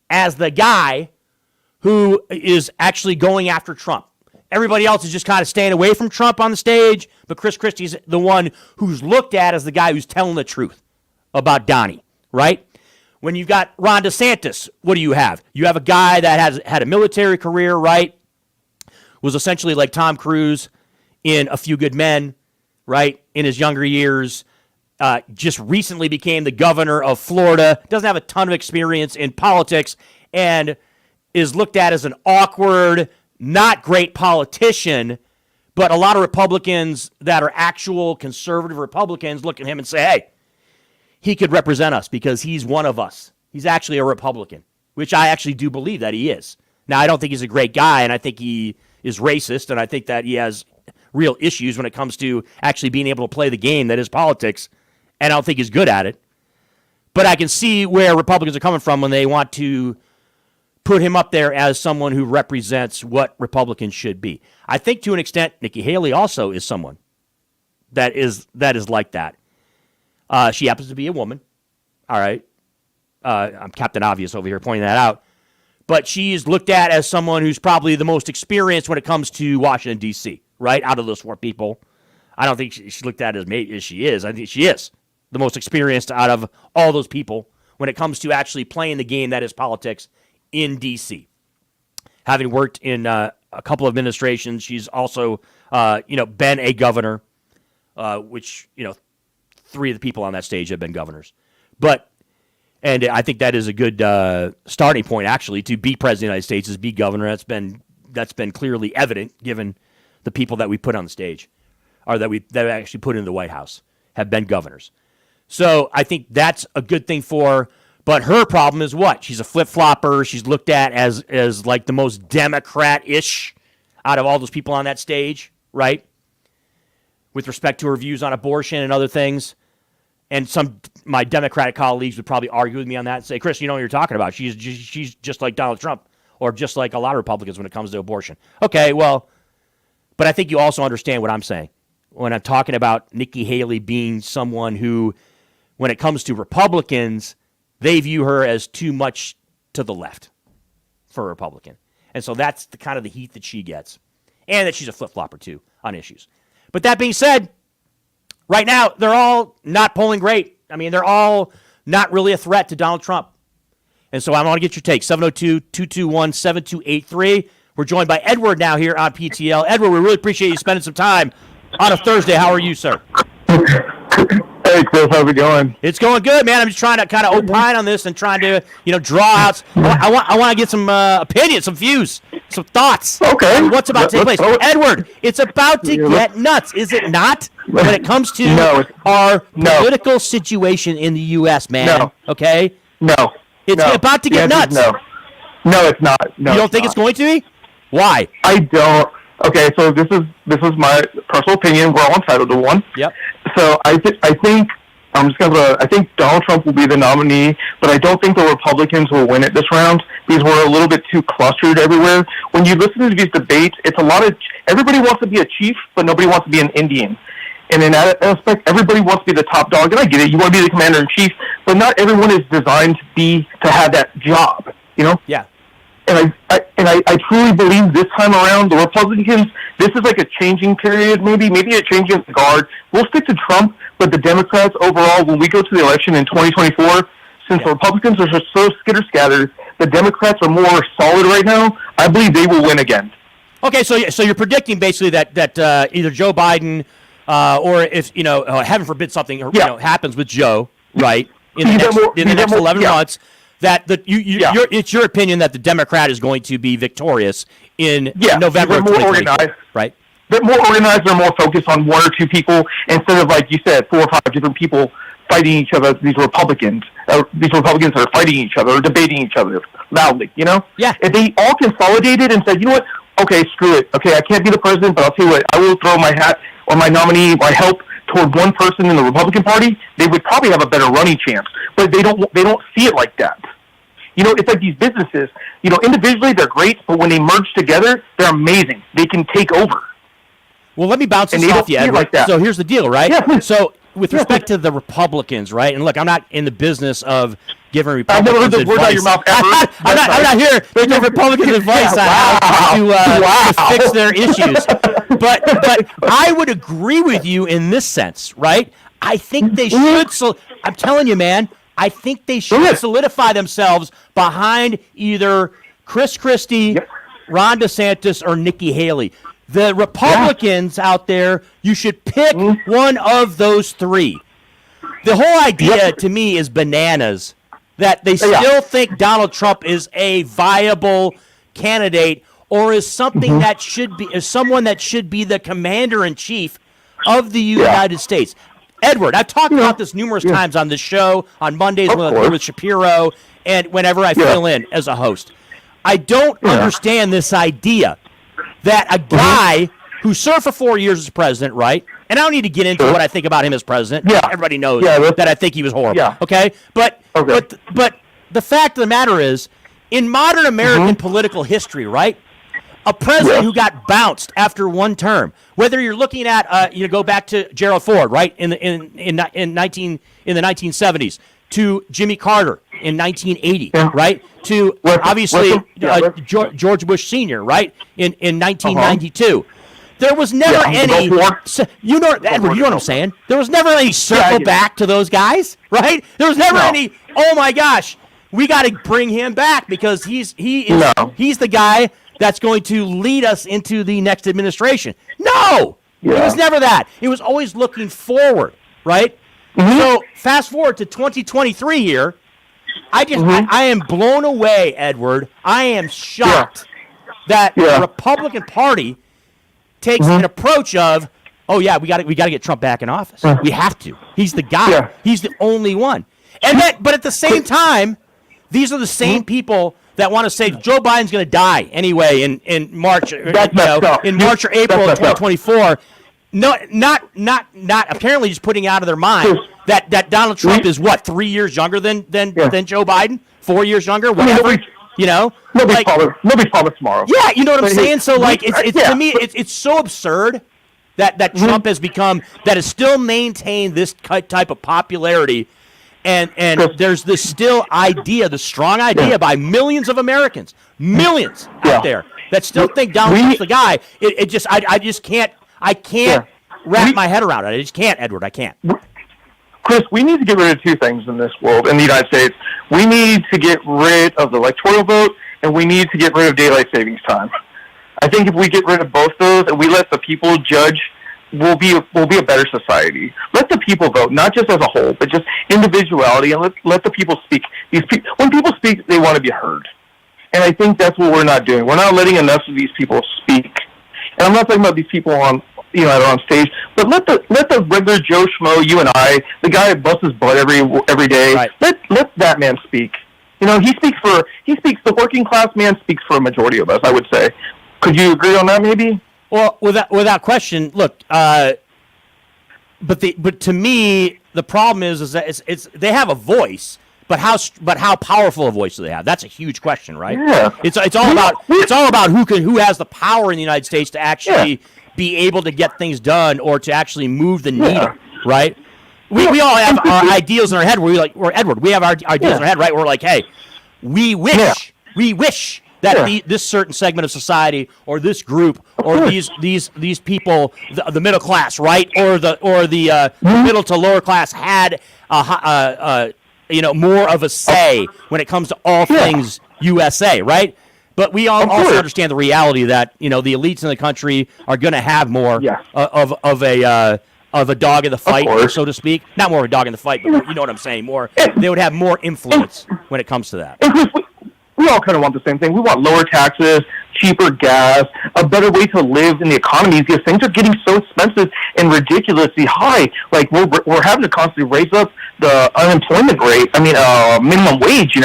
as the guy who is actually going after Trump. Everybody else is just kind of staying away from Trump on the stage, but Chris Christie's the one who's looked at as the guy who's telling the truth about Donnie, right? When you've got Ron DeSantis, what do you have? You have a guy that has had a military career, right? Was essentially like Tom Cruise in A Few Good Men, right? In his younger years. Just recently became the governor of Florida, doesn't have a ton of experience in politics, and is looked at as an awkward, not great politician, but a lot of Republicans that are actual conservative Republicans look at him and say, hey, he could represent us because he's one of us. He's actually a Republican, which I actually do believe that he is. Now, I don't think he's a great guy, and I think he is racist, and I think that he has real issues when it comes to actually being able to play the game that is politics, and I don't think he's good at it. But I can see where Republicans are coming from when they want to put him up there as someone who represents what Republicans should be. I think to an extent, Nikki Haley also is someone that is like that. She happens to be a woman. All right. I'm Captain Obvious over here pointing that out. But she's looked at as someone who's probably the most experienced when it comes to Washington, D.C., right? Out of those four people. I don't think she's looked at as she is. I think she is the most experienced out of all those people when it comes to actually playing the game that is politics in D.C. Having worked in a couple of administrations, she's also, been a governor, which, three of the people on that stage have been governors. And I think that is a good starting point, actually, to be president of the United States, is be governor. That's been clearly evident given the people that we put on the stage, or that actually put in the White House, have been governors. So I think that's a good thing for her. But her problem is what? She's a flip-flopper. She's looked at as like the most Democrat-ish out of all those people on that stage, right? With respect to her views on abortion and other things. And my Democratic colleagues would probably argue with me on that and say, Chris, you know what you're talking about. She's just like Donald Trump, or just like a lot of Republicans when it comes to abortion. Okay, well, but I think you also understand what I'm saying when I'm talking about Nikki Haley being someone who, when it comes to Republicans, they view her as too much to the left for a Republican. And so that's the kind of the heat that she gets. And that she's a flip-flopper, too, on issues. But that being said, right now, they're all not polling great. I mean, they're all not really a threat to Donald Trump. And so I want to get your take. 702-221-7283. We're joined by Edward now here on PTL. Edward, we really appreciate you spending some time on a Thursday. How are you, sir? Hey, Chris, how's it going? It's going good, man. I'm just trying to kind of opine on this and trying to, draw out. I want to get some opinions, some views, some thoughts. Okay. On what's about to take place. Edward, it's about to get nuts, is it not? When it comes to our political situation in the U.S., man. No. Okay? No. It's about to get nuts. No, it's not. No, you don't think it's going to be? Why? I don't. Okay, so this is my personal opinion. We're all entitled to one. Yep. So I think Donald Trump will be the nominee, but I don't think the Republicans will win it this round because we're a little bit too clustered everywhere. When you listen to these debates, it's a lot of everybody wants to be a chief, but nobody wants to be an Indian. And in that aspect, everybody wants to be the top dog, and I get it. You want to be the commander in chief, but not everyone is designed to have that job. Yeah. And I truly believe this time around, the Republicans, this is like a changing period, maybe a changing of the guard. We'll stick to Trump, but the Democrats overall, when we go to the election in 2024, since the Republicans are just so skitter-scattered, the Democrats are more solid right now. I believe they will win again. Okay, so you're predicting basically that either Joe Biden or if, heaven forbid something happens with Joe, right, in the next 11 months, that it's your opinion that the Democrat is going to be victorious in November of 2024, right? They're more organized. They're more focused on one or two people instead of, like you said, 4 or 5 different people fighting each other. These Republicans that are fighting each other or debating each other loudly. Yeah. If they all consolidated and said, you know what? Okay, screw it. Okay, I can't be the president, but I'll tell you what. I will throw my hat or my nominee, my help toward one person in the Republican Party. They would probably have a better running chance. But they don't see it like that. It's like these businesses. Individually they're great, but when they merge together, they're amazing. They can take over. Well, let me bounce this off you, Edward. Like that. So here's the deal, right? Yeah. So with respect to the Republicans, right? And look, I'm not in the business of giving Republicans advice. I've never heard the word out your mouth ever. I'm not here to give Republicans advice on how to fix their issues. But I would agree with you in this sense, right? I think they should. I'm telling you, man. I think they should solidify themselves behind either Chris Christie, Ron DeSantis, or Nikki Haley. The Republicans out there, you should pick one of those three. The whole idea to me is bananas, that they still think Donald Trump is a viable candidate or is something that should be, is someone that should be the commander-in-chief of the United States. Edward, I've talked about this numerous times on this show, on Mondays with Shapiro, and whenever I fill in as a host. I don't understand this idea that a guy who served for 4 years as president, right, And I don't need to get into what I think about him as president. Yeah. Everybody knows Yeah, that I think he was horrible. Yeah. Okay? But the fact of the matter is, in modern American political history, right? A president who got bounced after one term, whether you're looking at, go back to Gerald Ford, right, in the 1970s, to Jimmy Carter in 1980, right, to obviously George Bush Sr., right, in 1992. There was never any, Edward, you know what I'm saying? There was never any circle back to those guys, right? There was never any, oh my gosh, we got to bring him back because he's the guy that's going to lead us into the next administration. No! It was never that. It was always looking forward, right? So fast forward to 2023 here. I am blown away, Edward. I am shocked that the Republican Party takes an approach of, oh yeah, we got to get Trump back in office. We have to. He's the guy. He's the only one. But at the same time, these are the same people that want to say Joe Biden's going to die anyway in March, in March or April of 2024. No, not apparently just putting out of their mind that Donald Trump is what, 3 years younger than Joe Biden, 4 years younger, whatever. Nobody's father tomorrow. Yeah, you know what I'm saying. So to me, it's so absurd that Trump has become, that has still maintained this type of popularity. And there's this still idea, the strong idea by millions of Americans, out there that still think Donald Trump's the guy. I can't wrap my head around it. I just can't, Edward. I can't. Chris, we need to get rid of two things in this world, in the United States. We need to get rid of the electoral vote, and we need to get rid of daylight savings time. I think if we get rid of both those and we let the people judge, we'll be a better society. Let the people vote, not just as a whole, but just individuality, and let the people speak. When people speak, they want to be heard. And I think that's what we're not doing. We're not letting enough of these people speak. And I'm not talking about these people that are on stage, but let the regular Joe Schmo, you and I, the guy that busts his butt every day, let that man speak. He speaks, the working class man speaks for a majority of us, I would say. Could you agree on that, maybe? Well, without question, look. But to me, the problem is that it's they have a voice, but how powerful a voice do they have? That's a huge question, right? Yeah. It's all about who has the power in the United States to actually be able to get things done or to actually move the needle, right? We all have our ideals in our head. Edward, we have our ideals in our head, right? We're like, hey, we wish that this certain segment of society or this group or these people, the middle class, right, or the middle to lower class had more of a say when it comes to all things USA, right? But we all also understand the reality that the elites in the country are going to have more of a dog in the fight, so to speak. Not more of a dog in the fight, but you know what I'm saying. They would have more influence when it comes to that. And Chris, we all kind of want the same thing. We want lower taxes, cheaper gas, a better way to live in the economy because things are getting so expensive and ridiculously high. Like we're having to constantly raise up the unemployment rate. I mean, minimum wage.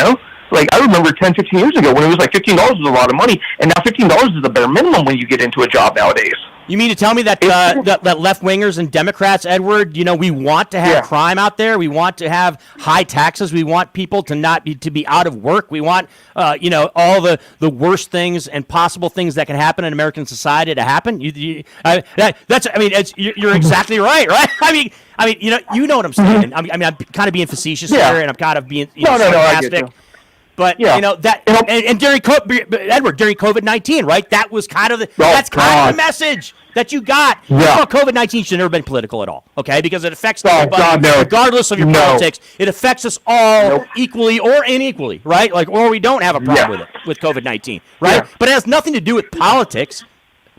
Like I remember 10, 15 years ago when it was like $15 was a lot of money, and now $15 is the bare minimum when you get into a job nowadays. You mean to tell me that that left wingers and Democrats, Edward, we want to have crime out there. We want to have high taxes. We want people to be out of work. We want all the worst things and possible things that can happen in American society to happen. You're exactly right. I mean, you know what I'm saying. I mean, I'm kind of being facetious here, and I'm kind of being sarcastic. But and during COVID-19, right? That was kind of the message that you got. Yeah. COVID-19 should never been political at all, okay? Because it affects everybody, regardless of your politics. It affects us all equally or unequally, right? Or we don't have a problem with COVID-19, right? Yeah. But it has nothing to do with politics.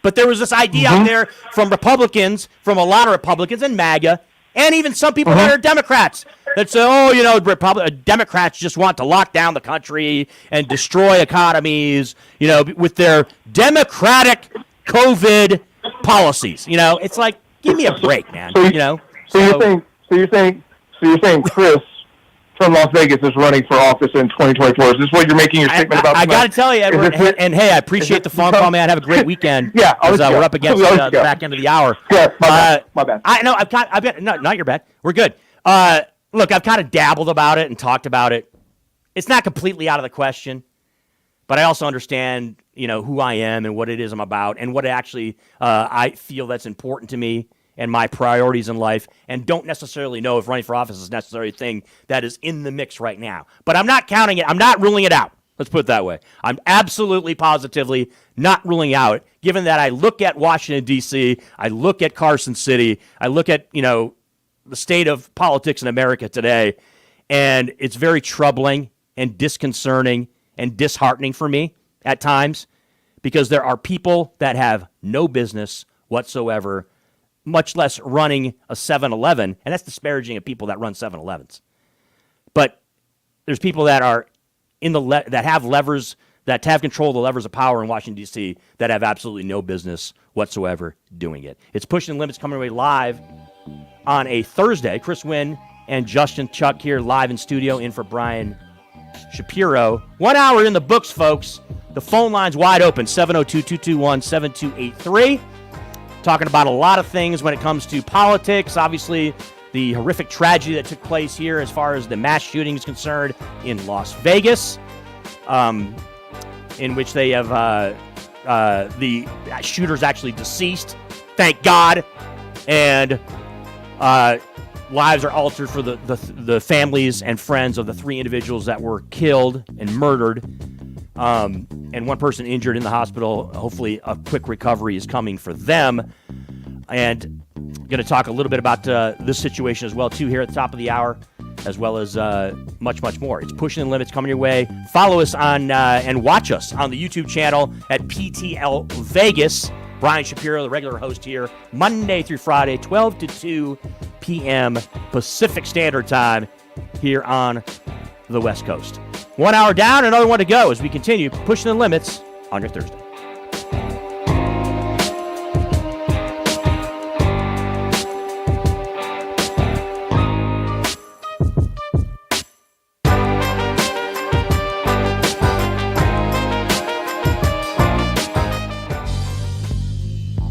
But there was this idea out there from Republicans, from a lot of Republicans and MAGA, and even some people that are Democrats that say, Democrats just want to lock down the country and destroy economies, with their democratic COVID policies. It's like, give me a break, man. So you're saying, Chris, from Las Vegas is running for office in 2024. Is this what you're making your statement about? I got to tell you, Edward, and hey, I appreciate the phone call, man. Have a great weekend. Yeah, we're up against the back end of the hour. Yeah, my bad. I know. No, not your bad. We're good. Look, I've kind of dabbled about it and talked about it. It's not completely out of the question, but I also understand, who I am and what it is I'm about and what actually I feel that's important to me and my priorities in life, and don't necessarily know if running for office is a necessary thing that is in the mix right now. But I'm not counting it. I'm not ruling it out. Let's put it that way. I'm absolutely, positively not ruling out, given that I look at Washington, D.C., I look at Carson City, I look at, the state of politics in America today, and it's very troubling and disconcerting and disheartening for me at times, because there are people that have no business whatsoever, much less running a 7-Eleven, and that's disparaging of people that run 7-Elevens. But there's people that are that have levers, that have control of the levers of power in Washington, D.C., that have absolutely no business whatsoever doing it. It's Pushing the Limits, coming away live on a Thursday. Chris Winn and Justin Chuck here live in studio, in for Brian Shapiro. 1 hour in the books, folks. The phone line's wide open, 702-221-7283. Talking about a lot of things when it comes to politics. Obviously, the horrific tragedy that took place here as far as the mass shooting is concerned in Las Vegas, in which they have the shooter's actually deceased, thank God, and lives are altered for the families and friends of the 3 individuals that were killed and murdered, and 1 person injured in the hospital. Hopefully a quick recovery is coming for them. And going to talk a little bit about this situation as well, too, here at the top of the hour, as well as much, much more. It's Pushing the Limits, coming your way. Follow us on and watch us on the YouTube channel at PTL Vegas. Brian Shapiro, the regular host here, Monday through Friday, 12 to 2 p.m. Pacific Standard Time here on the West Coast. 1 hour down, another one to go as we continue pushing the limits on your Thursday.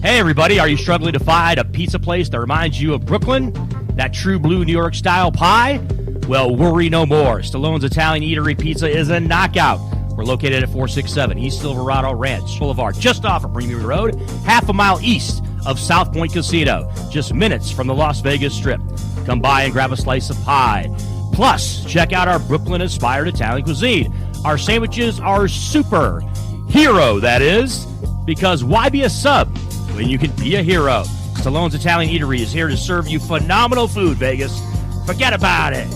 Hey everybody, are you struggling to find a pizza place that reminds you of Brooklyn? That true blue New York style pie? Well, worry no more. Stallone's Italian Eatery Pizza is a knockout. We're located at 467 East Silverado Ranch Boulevard, just off of Premium Road, half a mile east of South Point Casino, just minutes from the Las Vegas Strip. Come by and grab a slice of pie. Plus, check out our Brooklyn-inspired Italian cuisine. Our sandwiches are super. Hero, that is. Because why be a sub when you can be a hero? Stallone's Italian Eatery is here to serve you phenomenal food, Vegas. Forget about it.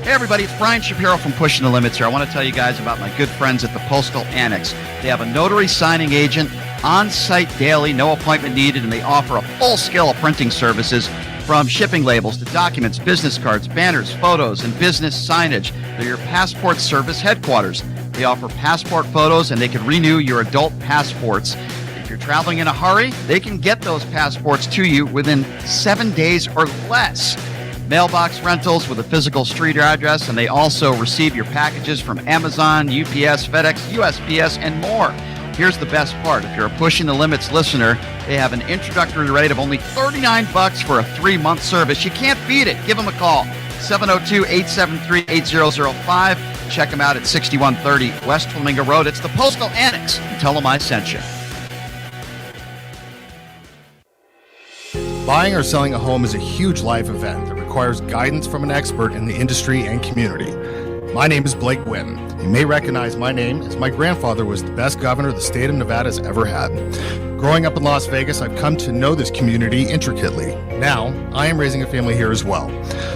Hey everybody, it's Brian Shapiro from Pushing the Limits here. I want to tell you guys about my good friends at the Postal Annex. They have a notary signing agent on site daily, no appointment needed, and they offer a full scale of printing services, from shipping labels to documents, business cards, banners, photos, and business signage. They're your passport service headquarters. They offer passport photos, and they can renew your adult passports. If you're traveling in a hurry, they can get those passports to you within 7 days or less. Mailbox rentals with a physical street address, and they also receive your packages from Amazon, UPS, FedEx, USPS, and more. Here's the best part. If you're a Pushing the Limits listener, they have an introductory rate of only $39 for a 3-month service. You can't beat it. Give them a call. 702-873-8005. Check them out at 6130 West Flamingo Road. It's the Postal Annex. And tell them I sent you. Buying or selling a home is a huge life event that requires guidance from an expert in the industry and community. My name is Blake Winn. You may recognize my name as my grandfather was the best governor the state of Nevada has ever had. Growing up in Las Vegas, I've come to know this community intricately. Now, I am raising a family here as well.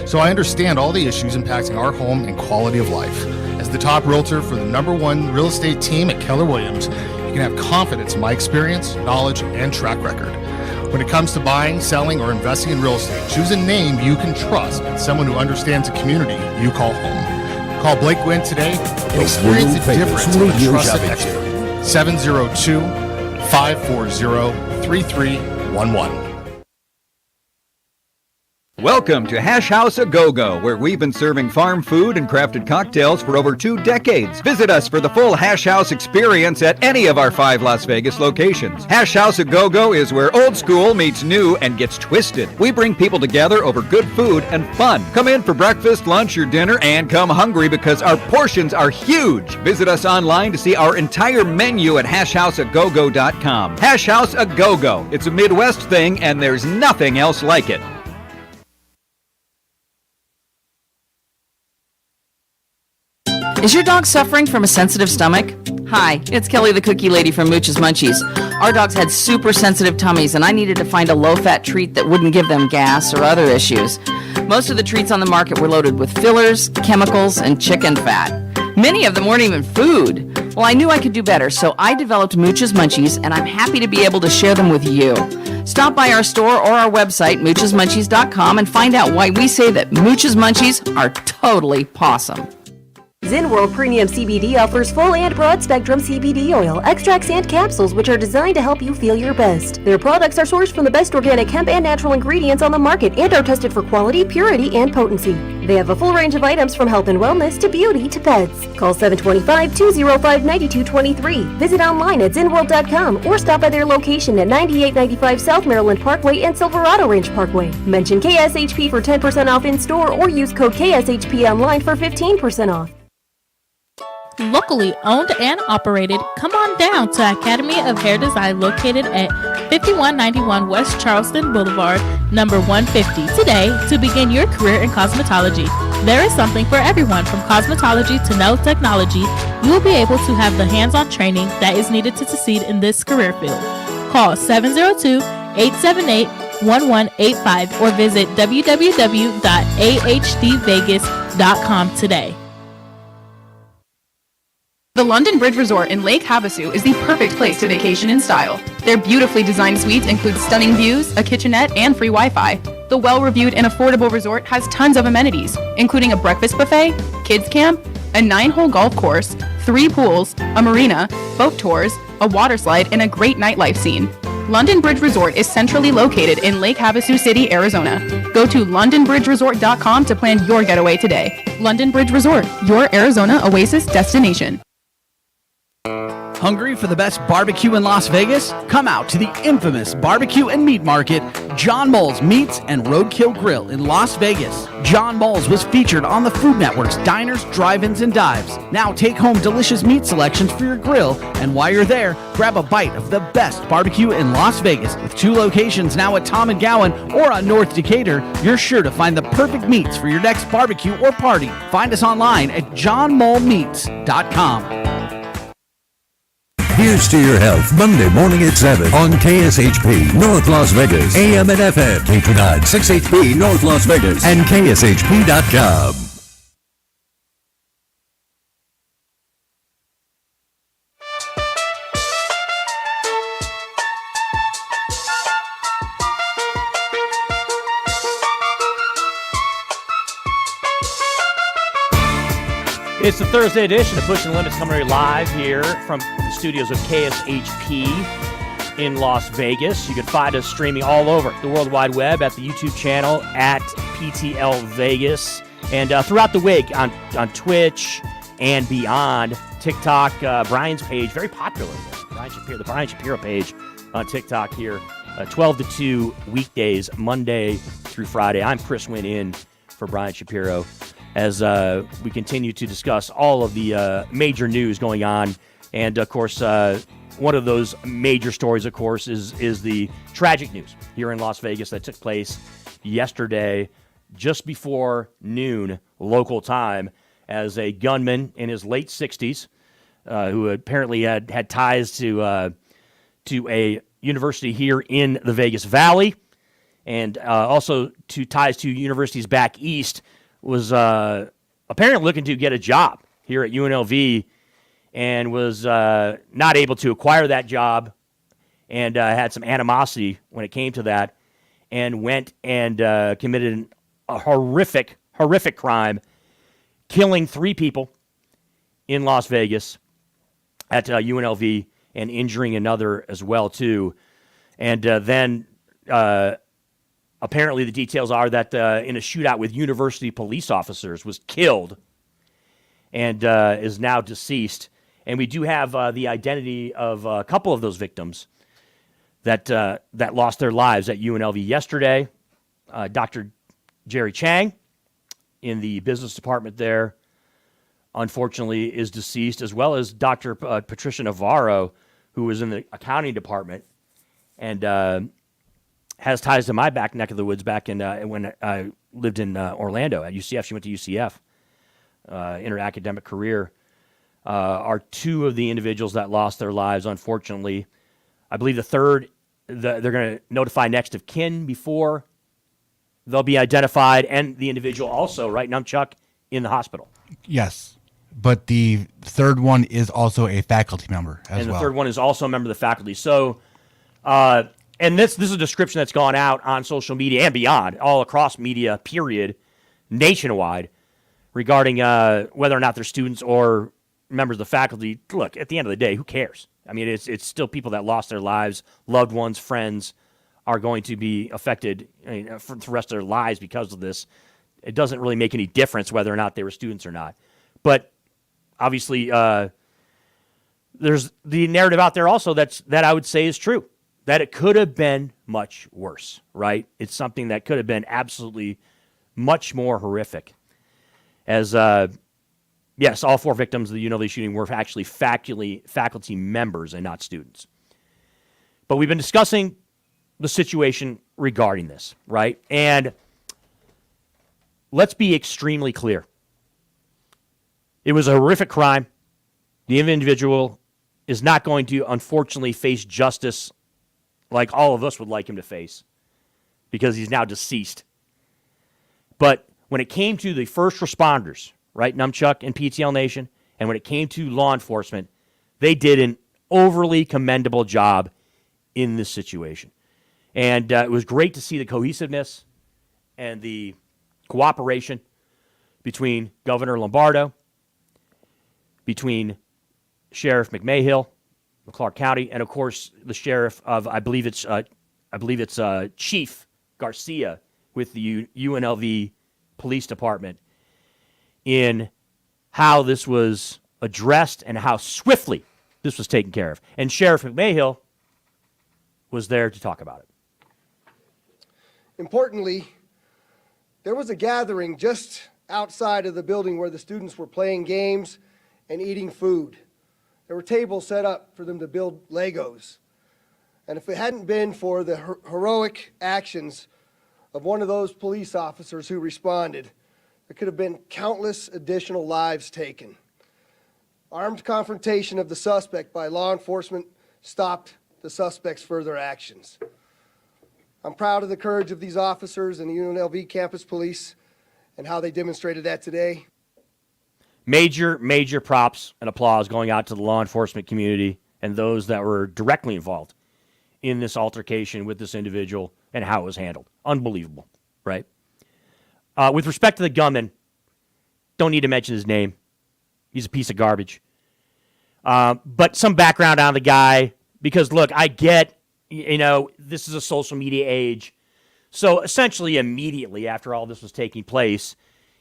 So I understand all the issues impacting our home and quality of life. As the top realtor for the #1 real estate team at Keller Williams, you can have confidence in my experience, knowledge, and track record. When it comes to buying, selling, or investing in real estate, choose a name you can trust and someone who understands the community you call home. Call Blake Winn today and experience the difference of a trusted expert. 702-540-3311. Welcome to Hash House A Go-Go, where we've been serving farm food and crafted cocktails for over 2 decades. Visit us for the full Hash House experience at any of our 5 Las Vegas locations. Hash House A Go-Go is where old school meets new and gets twisted. We bring people together over good food and fun. Come in for breakfast, lunch, or dinner, and come hungry because our portions are huge. Visit us online to see our entire menu at hashhouseagogo.com. Hash House A Go-Go. It's a Midwest thing, and there's nothing else like it. Is your dog suffering from a sensitive stomach? Hi, it's Kelly the Cookie Lady from Mooch's Munchies. Our dogs had super sensitive tummies and I needed to find a low-fat treat that wouldn't give them gas or other issues. Most of the treats on the market were loaded with fillers, chemicals, and chicken fat. Many of them weren't even food. Well, I knew I could do better, so I developed Mooch's Munchies, and I'm happy to be able to share them with you. Stop by our store or our website, moochesmunchies.com, and find out why we say that Mooch's Munchies are totally pawsome. Zen World Premium CBD offers full and broad spectrum CBD oil, extracts, and capsules which are designed to help you feel your best. Their products are sourced from the best organic hemp and natural ingredients on the market and are tested for quality, purity, and potency. They have a full range of items from health and wellness to beauty to pets. Call 725-205-9223. Visit online at zenworld.com or stop by their location at 9895 South Maryland Parkway and Silverado Ranch Parkway. Mention KSHP for 10% off in store or use code KSHP online for 15% off. Locally owned and operated, come on down to Academy of Hair Design located at 5191 West Charleston Boulevard, number 150 today to begin your career in cosmetology. There is something for everyone from cosmetology to nail technology. You will be able to have the hands-on training that is needed to succeed in this career field. Call 702-878-1185 or visit www.ahdvegas.com today. The London Bridge Resort in Lake Havasu is the perfect place to vacation in style. Their beautifully designed suites include stunning views, a kitchenette, and free Wi-Fi. The well-reviewed and affordable resort has tons of amenities, including a breakfast buffet, kids camp, a 9-hole golf course, 3 pools, a marina, boat tours, a water slide, and a great nightlife scene. London Bridge Resort is centrally located in Lake Havasu City, Arizona. Go to londonbridgeresort.com to plan your getaway today. London Bridge Resort, your Arizona oasis destination. Hungry for the best barbecue in Las Vegas? Come out to the infamous barbecue and meat market, John Mole's Meats and Roadkill Grill in Las Vegas. John Mole's was featured on the Food Network's Diners, Drive-Ins, and Dives. Now take home delicious meat selections for your grill, and while you're there, grab a bite of the best barbecue in Las Vegas. With 2 locations now at Tom and Gowan or on North Decatur, you're sure to find the perfect meats for your next barbecue or party. Find us online at johnmolemeats.com. Here's to your health, Monday morning at 7 on KSHP North Las Vegas, AM and FM, K29, 6HP North Las Vegas, and KSHP.com. It's the Thursday edition of Pushing the Limits, coming live here from the studios of KSHP in Las Vegas. You can find us streaming all over the World Wide Web at the YouTube channel at PTL Vegas, and throughout the week on Twitch and beyond. TikTok, Brian's page, very popular. The Brian Shapiro page on TikTok here, 12 to 2 weekdays, Monday through Friday. I'm Chris Winn in for Brian Shapiro, as we continue to discuss all of the major news going on. And, of course, one of those major stories, of course, is the tragic news here in Las Vegas that took place yesterday just before noon local time, as a gunman in his late 60s who apparently had ties to a university here in the Vegas Valley and also to ties to universities back east, was apparently looking to get a job here at UNLV and was not able to acquire that job and had some animosity when it came to that, and went and committed a horrific crime killing 3 people in Las Vegas at UNLV and injuring another as well, too. And then apparently the details are that in a shootout with university police officers was killed and is now deceased. And we do have the identity of a couple of those victims that lost their lives at UNLV yesterday. Dr. Jerry Chang in the business department there, unfortunately, is deceased, as well as Dr. Patricia Navarro, who was in the accounting department and has ties to my back neck of the woods back in when I lived in Orlando at UCF. She went to UCF in her academic career. Are 2 of the individuals that lost their lives, unfortunately. I believe the third, they're going to notify next of kin before they'll be identified, and the individual also, right, Numchuck, in the hospital. Yes, but the third one is also a faculty member as well. And the third one is also a member of the faculty. So, and this is a description that's gone out on social media and beyond, all across media, period, nationwide, regarding whether or not they're students or members of the faculty. Look, at the end of the day, who cares? I mean, it's still people that lost their lives, loved ones, friends are going to be affected for the rest of their lives because of this. It doesn't really make any difference whether or not they were students or not. But obviously, there's the narrative out there also that I would say is true, that it could have been much worse, right? It's something that could have been absolutely much more horrific. As yes, all 4 victims of the UNLV shooting were actually faculty members and not students. But we've been discussing the situation regarding this, right? And let's be extremely clear. It was a horrific crime. The individual is not going to, unfortunately, face justice like all of us would like him to face because he's now deceased. But when it came to the first responders, right, Numchuck and PTL Nation, and when it came to law enforcement, they did an overly commendable job in this situation. And it was great to see the cohesiveness and the cooperation between Governor Lombardo, between Sheriff McMahill of Clark County, and of course the sheriff of I believe it's Chief Garcia with the UNLV Police Department, in how this was addressed and how swiftly this was taken care of. And Sheriff McMahill was there to talk about it. Importantly, there was a gathering just outside of the building where the students were playing games and eating food. There were tables set up for them to build Legos. And if it hadn't been for the heroic actions of one of those police officers who responded, there could have been countless additional lives taken. Armed confrontation of the suspect by law enforcement stopped the suspect's further actions. I'm proud of the courage of these officers and the UNLV campus police and how they demonstrated that today. Major props and applause going out to the law enforcement community and those that were directly involved in this altercation with this individual and how it was handled. Unbelievable, right? With respect to the gunman, don't need to mention his name. He's a piece of garbage. But some background on the guy, because look, I get, this is a social media age. So essentially immediately after all this was taking place,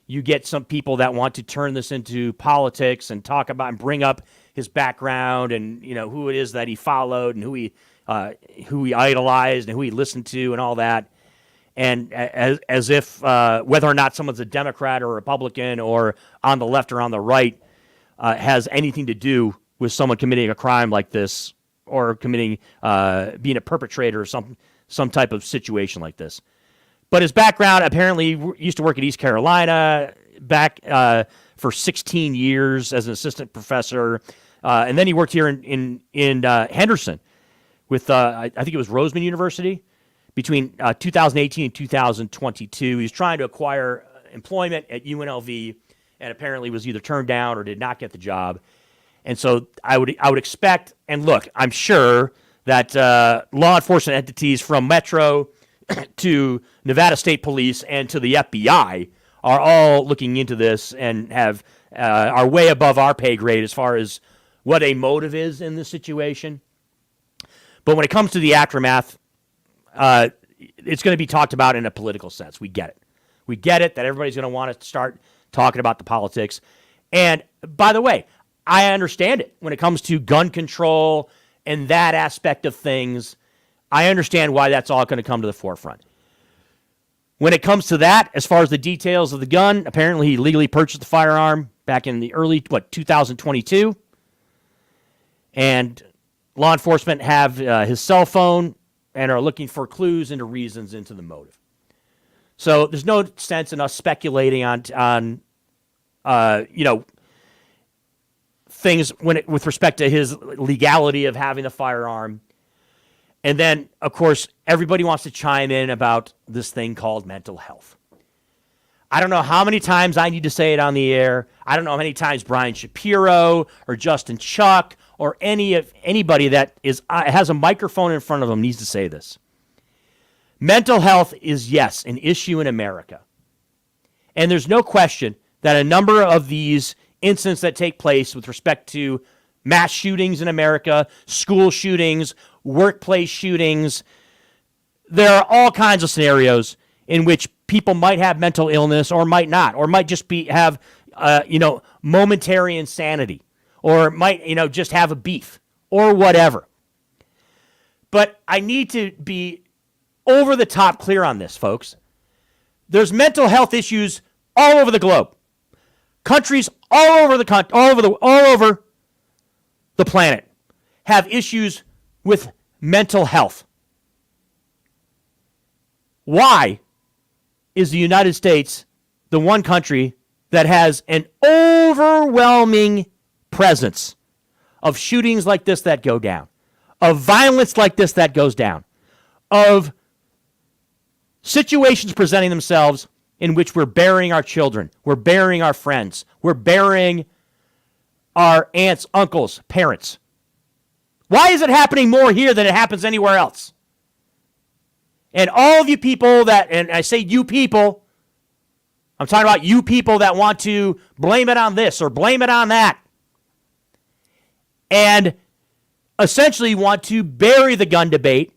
you get some people that want to turn this into politics and talk about and bring up his background and, who it is that he followed and who he idolized and who he listened to and all that. And as if whether or not someone's a Democrat or a Republican or on the left or on the right has anything to do with someone committing a crime like this or being a perpetrator or some type of situation like this. But his background, apparently used to work at East Carolina back for 16 years as an assistant professor. And then he worked here in Henderson with, I think it was Roseman University, between 2018 and 2022. He was trying to acquire employment at UNLV and apparently was either turned down or did not get the job. And so I would expect, and look, I'm sure that law enforcement entities from Metro to Nevada State Police and to the FBI are all looking into this and are way above our pay grade as far as what a motive is in this situation. But when it comes to the aftermath, it's going to be talked about in a political sense. We get it. We get it that everybody's going to want to start talking about the politics. And by the way, I understand it when it comes to gun control and that aspect of things. I understand why that's all going to come to the forefront. When it comes to that, as far as the details of the gun, apparently he legally purchased the firearm back in the early, 2022. And law enforcement have his cell phone and are looking for clues into reasons into the motive. So there's no sense in us speculating on things with respect to his legality of having the firearm. And then, of course, everybody wants to chime in about this thing called mental health. I don't know how many times I need to say it on the air. I don't know how many times Brian Shapiro or Justin Chuck or anybody that has a microphone in front of them needs to say this. Mental health is, yes, an issue in America. And there's no question that a number of these incidents that take place with respect to mass shootings in America, school shootings, workplace shootings, there are all kinds of scenarios in which people might have mental illness or might not, or might just have momentary insanity, or might just have a beef or whatever. But I need to be over the top clear on this, folks. There's mental health issues all over the globe. Countries all over the planet have issues with mental health. Why is the United States the one country that has an overwhelming presence of shootings like this that go down, of violence like this that goes down, of situations presenting themselves in which we're burying our children, we're burying our friends, we're burying our aunts, uncles, parents? Why is it happening more here than it happens anywhere else? And all of you people and I say you people, I'm talking about you people that want to blame it on this or blame it on that, and essentially want to bury the gun debate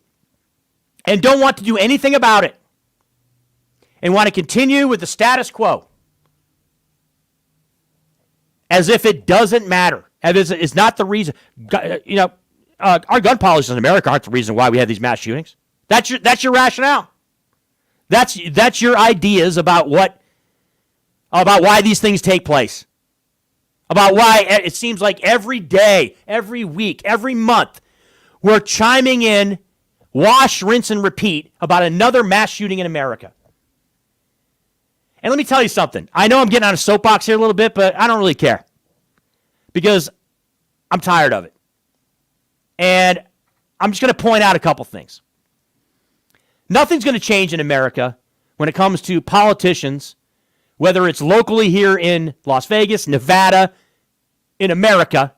and don't want to do anything about it and want to continue with the status quo as if it doesn't matter. And it's not the reason. Our gun policies in America aren't the reason why we have these mass shootings. That's your rationale. That's your ideas about why these things take place. About why it seems like every day, every week, every month, we're chiming in, wash, rinse, and repeat about another mass shooting in America. And let me tell you something. I know I'm getting on a soapbox here a little bit, but I don't really care. Because I'm tired of it. And I'm just going to point out a couple things. Nothing's going to change in America when it comes to politicians, whether it's locally here in Las Vegas, Nevada, in America,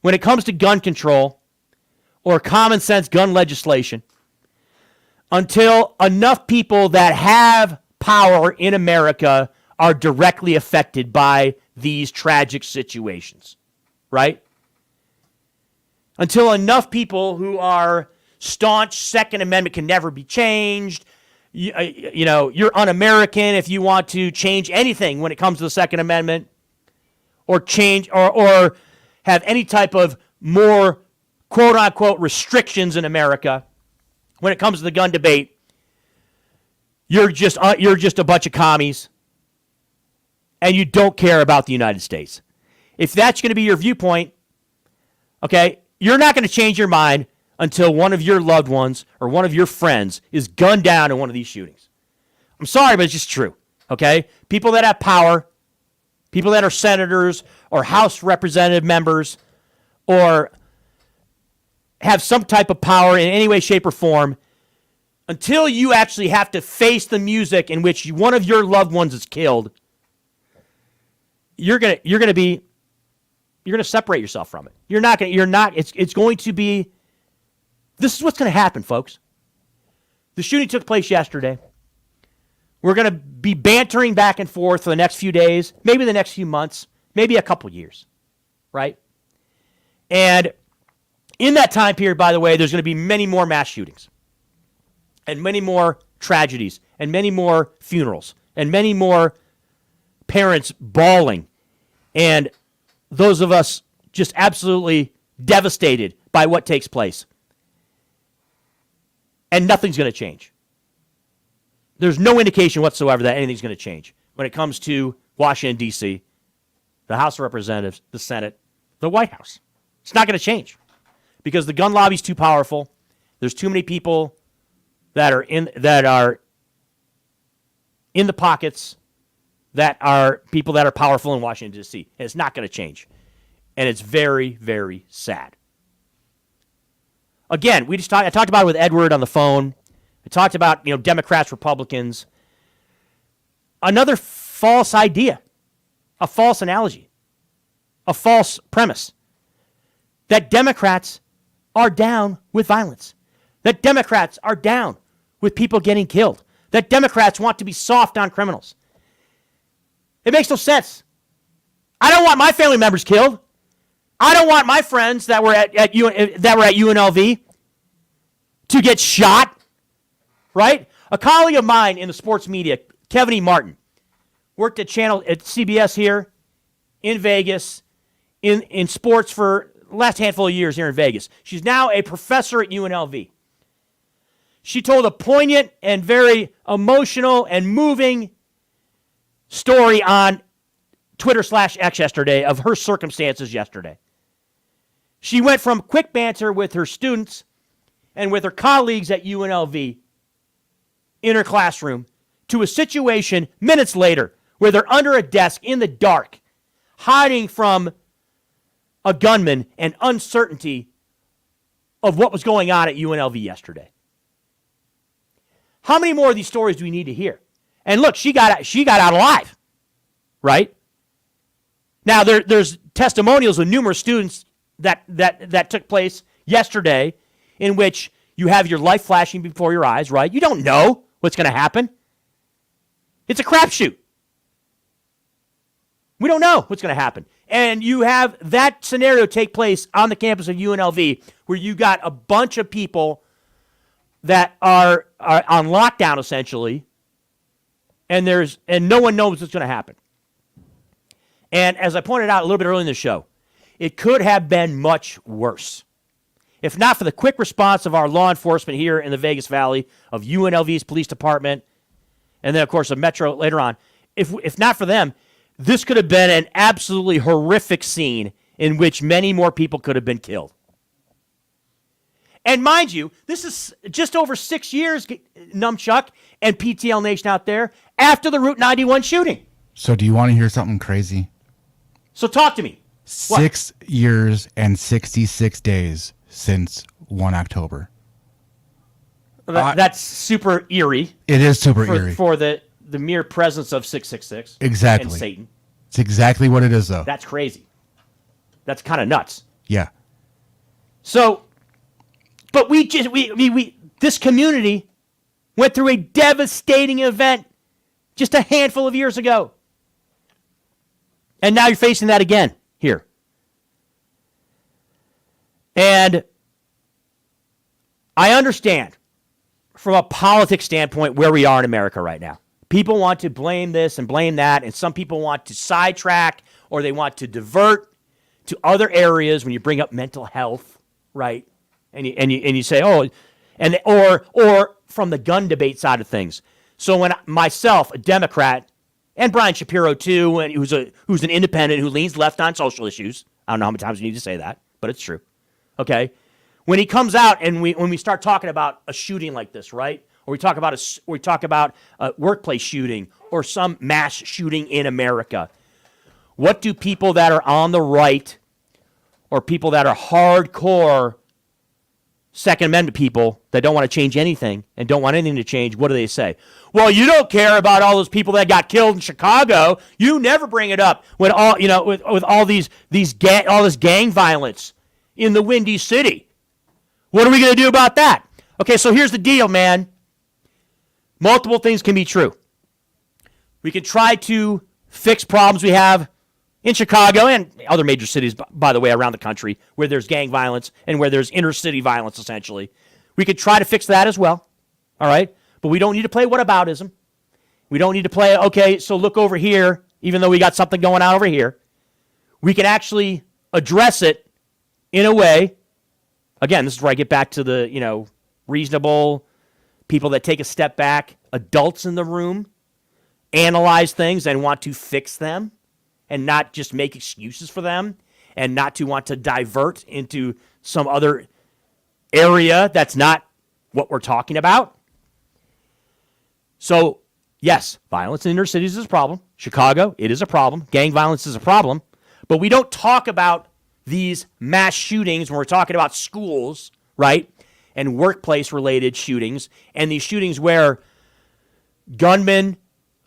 when it comes to gun control or common sense gun legislation, until enough people that have power in America are directly affected by these tragic situations, right? Until enough people who are staunch Second Amendment can never be changed. You're un-American if you want to change anything when it comes to the Second Amendment, or change or have any type of more quote unquote restrictions in America when it comes to the gun debate. You're just a bunch of commies, and you don't care about the United States. If that's going to be your viewpoint, okay, you're not going to change your mind until one of your loved ones or one of your friends is gunned down in one of these shootings. I'm sorry, but it's just true, okay? People that have power, people that are senators or House representative members or have some type of power in any way, shape, or form, until you actually have to face the music in which one of your loved ones is killed, you're going to separate yourself from it. It's going to be, this is what's going to happen, folks. The shooting took place yesterday. We're going to be bantering back and forth for the next few days, maybe the next few months, maybe a couple years, right? And in that time period, by the way, there's going to be many more mass shootings and many more tragedies and many more funerals and many more parents bawling and those of us just absolutely devastated by what takes place. And nothing's going to change. There's no indication whatsoever that anything's going to change when it comes to Washington, D.C., the House of Representatives, the Senate, the White House. It's not going to change because the gun lobby's too powerful. There's too many people that are in the pockets that are people that are powerful in Washington, D.C. And it's not going to change. And it's very, very sad. Again, I talked about it with Edward on the phone. I talked about, Democrats, Republicans. Another false idea, a false analogy, a false premise that Democrats are down with violence, that Democrats are down with people getting killed, that Democrats want to be soft on criminals. It makes no sense. I don't want my family members killed. I don't want my friends that were at UNLV to get shot, right? A colleague of mine in the sports media, Kevin E. Martin, worked at CBS here in Vegas in sports for the last handful of years here in Vegas. She's now a professor at UNLV. She told a poignant and very emotional and moving story on Twitter/X yesterday of her circumstances yesterday. She went from quick banter with her students and with her colleagues at UNLV in her classroom to a situation minutes later where they're under a desk in the dark, hiding from a gunman and uncertainty of what was going on at UNLV yesterday. How many more of these stories do we need to hear? And look, she got out alive, right? Now, there's testimonials of numerous students that took place yesterday in which you have your life flashing before your eyes, right? You don't know what's going to happen. It's a crapshoot. We don't know what's going to happen. And you have that scenario take place on the campus of UNLV where you got a bunch of people that are on lockdown, essentially, and no one knows what's going to happen. And as I pointed out a little bit earlier in the show, it could have been much worse. If not for the quick response of our law enforcement here in the Vegas Valley, of UNLV's police department, and then, of course, of Metro later on, if not for them, this could have been an absolutely horrific scene in which many more people could have been killed. And mind you, this is just over 6 years, Numchuck and PTL Nation out there, after the Route 91 shooting. So do you want to hear something crazy? So talk to me. 6 years and 66 days since 1 October. That's super eerie. It is super eerie. For the mere presence of 666. Exactly. And Satan. It's exactly what it is, though. That's crazy. That's kind of nuts. Yeah. So, but this community went through a devastating event just a handful of years ago. And now you're facing that again here. And I understand from a politics standpoint where we are in America right now. People want to blame this and blame that, and some people want to sidetrack or they want to divert to other areas when you bring up mental health, right? And you say, or from the gun debate side of things. So when myself, a Democrat, and Brian Shapiro too, and who's an independent who leans left on social issues. I don't know how many times we need to say that, but it's true. Okay, when he comes out and when we start talking about a shooting like this, right? Or we talk about a workplace shooting or some mass shooting in America. What do people that are on the right or people that are hardcore Second Amendment people that don't want to change anything and don't want anything to change, what do they say? Well, you don't care about all those people that got killed in Chicago. You never bring it up when with all this gang violence in the Windy City. What are we going to do about that? Okay, so here's the deal, man. Multiple things can be true. We can try to fix problems we have in Chicago and other major cities, by the way, around the country, where there's gang violence and where there's inner city violence, essentially. We could try to fix that as well, all right? But we don't need to play whataboutism. We don't need to play, okay, so look over here, even though we got something going on over here. We can actually address it in a way. Again, this is where I get back to the, reasonable people that take a step back, adults in the room, analyze things and want to fix them and not just make excuses for them and not to want to divert into some other area that's not what we're talking about. So, yes, violence in inner cities is a problem. Chicago, it is a problem. Gang violence is a problem. But we don't talk about these mass shootings when we're talking about schools, right? And workplace-related shootings. And these shootings where gunmen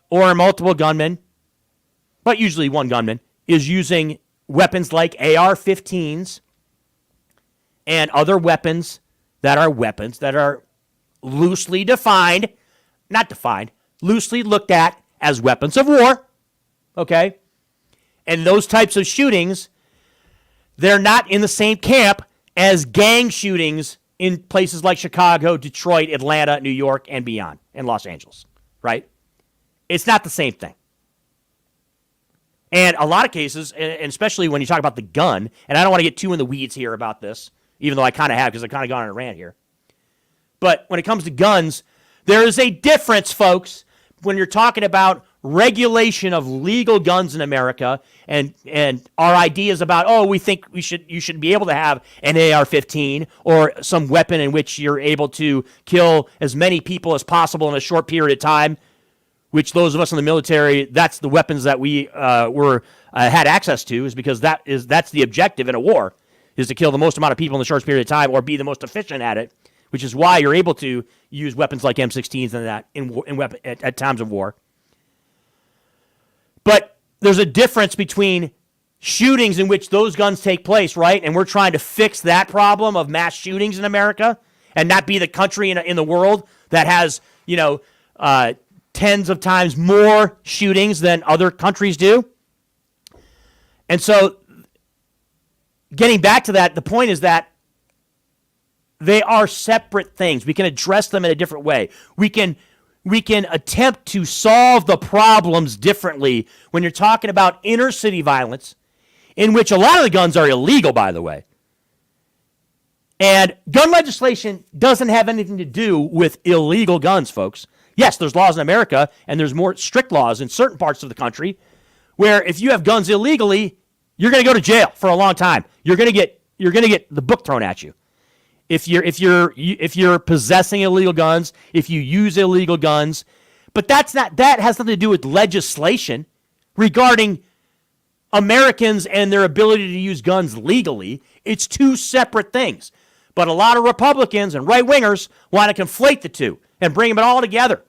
or multiple gunmen, but usually one gunman, is using weapons like AR-15s and other weapons that are loosely defined, not defined, loosely looked at as weapons of war, okay? And those types of shootings, they're not in the same camp as gang shootings in places like Chicago, Detroit, Atlanta, New York, and beyond, and Los Angeles, right? It's not the same thing. And a lot of cases, and especially when you talk about the gun, and I don't want to get too in the weeds here about this, even though I kind of have because I've kind of gone on a rant here. But when it comes to guns, there is a difference, folks, when you're talking about regulation of legal guns in America and our ideas about, we think you should be able to have an AR-15 or some weapon in which you're able to kill as many people as possible in a short period of time, which those of us in the military, that's the weapons that we had access to, is because that's the objective in a war, is to kill the most amount of people in the shortest period of time or be the most efficient at it, which is why you're able to use weapons like M16s and that at times of war. But there's a difference between shootings in which those guns take place, right? And we're trying to fix that problem of mass shootings in America and not be the country in the world that has, tens of times more shootings than other countries do. And so getting back to that, the point is that they are separate things. We can address them in a different way. We can attempt to solve the problems differently when you're talking about inner city violence, in which a lot of the guns are illegal, by the way. And gun legislation doesn't have anything to do with illegal guns, folks. Yes, there's laws in America, and there's more strict laws in certain parts of the country where if you have guns illegally, you're going to go to jail for a long time. You're going to get the book thrown at you. If you're possessing illegal guns, if you use illegal guns, but that has nothing to do with legislation regarding Americans and their ability to use guns legally. It's two separate things. But a lot of Republicans and right-wingers want to conflate the two and bring them all together.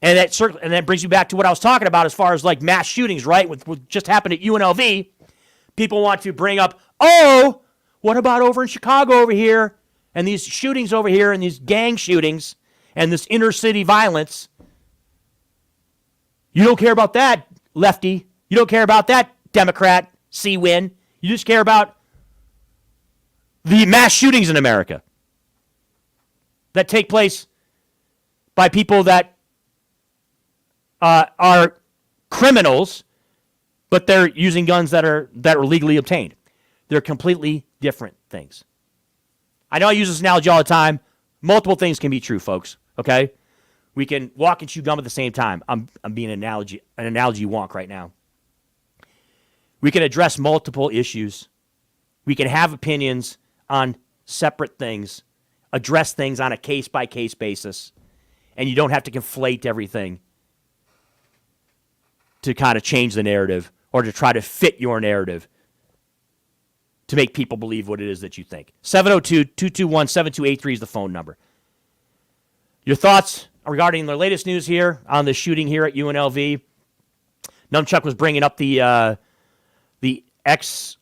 And that brings you back to what I was talking about as far as like mass shootings, right? With what just happened at UNLV. People want to bring up, what about over in Chicago over here and these shootings over here and these gang shootings and this inner city violence? You don't care about that, lefty. You don't care about that, Democrat, C-Win. You just care about the mass shootings in America that take place by people that are criminals, but they're using guns that are legally obtained. They're completely different things. I know I use this analogy all the time. Multiple things can be true, folks. Okay, we can walk and chew gum at the same time. I'm being an analogy wonk right now. We can address multiple issues. We can have opinions on separate things, address things on a case-by-case basis, and you don't have to conflate everything to kind of change the narrative or to try to fit your narrative to make people believe what it is that you think. 702-221-7283 is the phone number. Your thoughts regarding the latest news here on the shooting here at UNLV. Numchuck was bringing up the X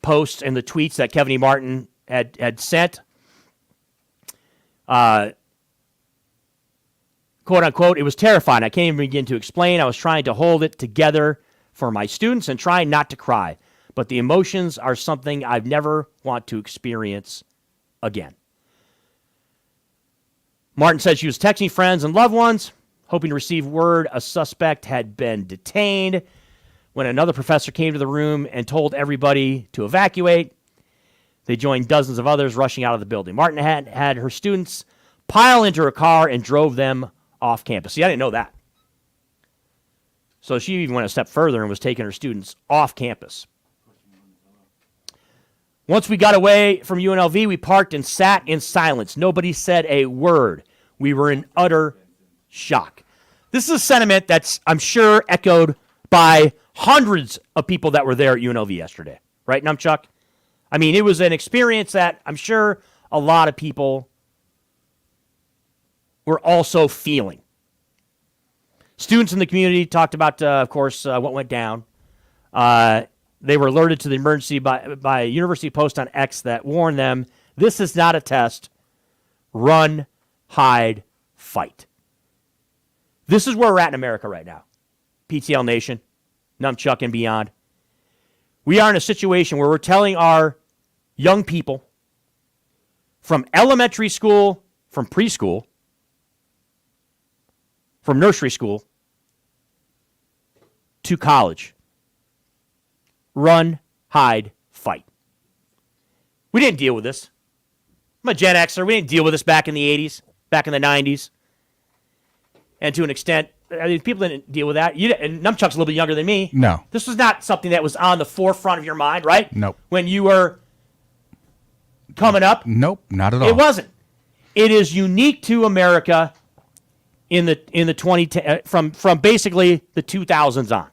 posts and the tweets that Kevin E. Martin had sent. quote unquote, it was terrifying. I can't even begin to explain. I was trying to hold it together for my students and trying not to cry. But the emotions are something I've never want to experience again. Martin said she was texting friends and loved ones, hoping to receive word a suspect had been detained, when another professor came to the room and told everybody to evacuate. They joined dozens of others rushing out of the building. Martin had her students pile into her car and drove them off campus. See, I didn't know that. So she even went a step further and was taking her students off campus. Once we got away from UNLV, we parked and sat in silence. Nobody said a word. We were in utter shock. This is a sentiment that's, I'm sure, echoed by hundreds of people that were there at UNLV yesterday. Right, Numchuck? I mean, it was an experience that I'm sure a lot of people were also feeling. Students in the community talked about, of course, what went down. They were alerted to the emergency by a university post on X that warned them, this is not a test. Run, hide, fight. This is where we're at in America right now. PTL Nation, Numchuck and beyond. We are in a situation where we're telling our young people from elementary school, from preschool, from nursery school to college, run, hide, fight. We didn't deal with this. I'm a Gen Xer. We didn't deal with this back in the 80s, back in the 90s. And to an extent, I mean, people didn't deal with that. And Numchuck's a little bit younger than me. No. This was not something that was on the forefront of your mind, right? Nope. When you were coming up? Nope, not at all. It wasn't. It is unique to America in the 2010 from basically the 2000s on.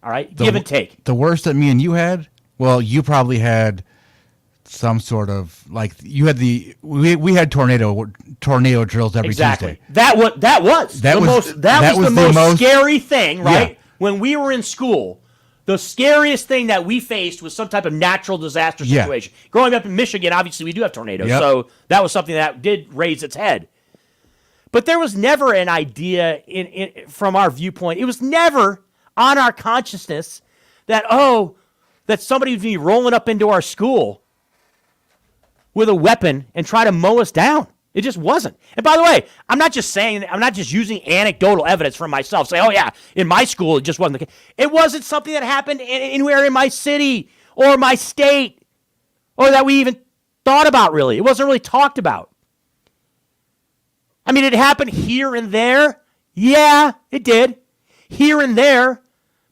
All right, give and take. The worst that me and you had, well, you probably had some sort of, like, you had we had tornado drills every Tuesday. That was the most scary thing, right? Yeah. When we were in school, the scariest thing that we faced was some type of natural disaster situation. Yeah. Growing up in Michigan, obviously we do have tornadoes, so that was something that did raise its head. But there was never an idea from our viewpoint. It was never on our consciousness that somebody would be rolling up into our school with a weapon and try to mow us down. It just wasn't. And by the way, I'm not just using anecdotal evidence from myself, say, oh yeah, in my school it just wasn't the case. It wasn't something that happened anywhere in my city or my state or that we even thought about really. It wasn't really talked about. I mean, it happened here and there. Yeah, it did. Here and there.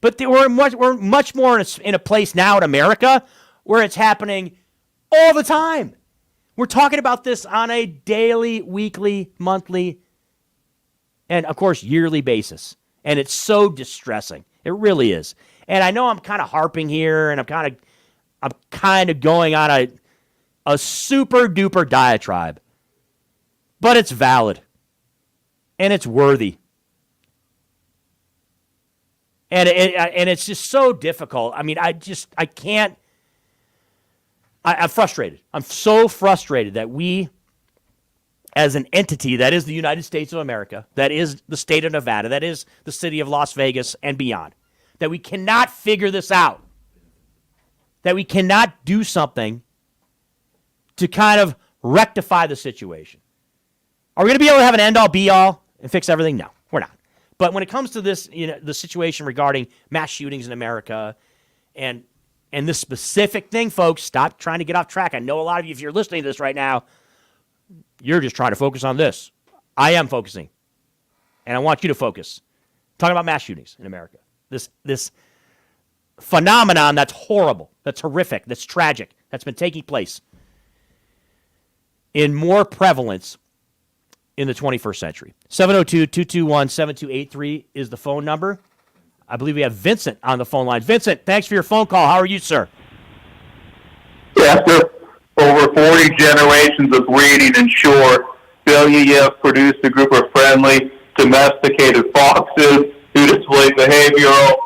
But we're much more in a place now in America where it's happening all the time. We're talking about this on a daily, weekly, monthly, and, of course, yearly basis. And it's so distressing. It really is. And I know I'm kind of harping here, and I'm kind of going on a super-duper diatribe. But it's valid. And it's worthy. And it's just so difficult. I mean, I can't. I'm frustrated. I'm so frustrated that we, as an entity that is the United States of America, that is the state of Nevada, that is the city of Las Vegas and beyond, that we cannot figure this out. That we cannot do something to kind of rectify the situation. Are we going to be able to have an end-all, be-all and fix everything? No, we're not. But when it comes to this, the situation regarding mass shootings in America and this specific thing, folks, stop trying to get off track. I know a lot of you, if you're listening to this right now, you're just trying to focus on this. I am focusing. And I want you to focus. Talking about mass shootings in America. This phenomenon that's horrible, that's horrific, that's tragic, that's been taking place in more prevalence in the 21st century. 702-221-7283 is the phone number. I believe we have Vincent on the phone line. Vincent, thanks for your phone call. How are you, sir? After over 40 generations of breeding and shore, Belyayev produced a group of friendly, domesticated foxes who display behavioral.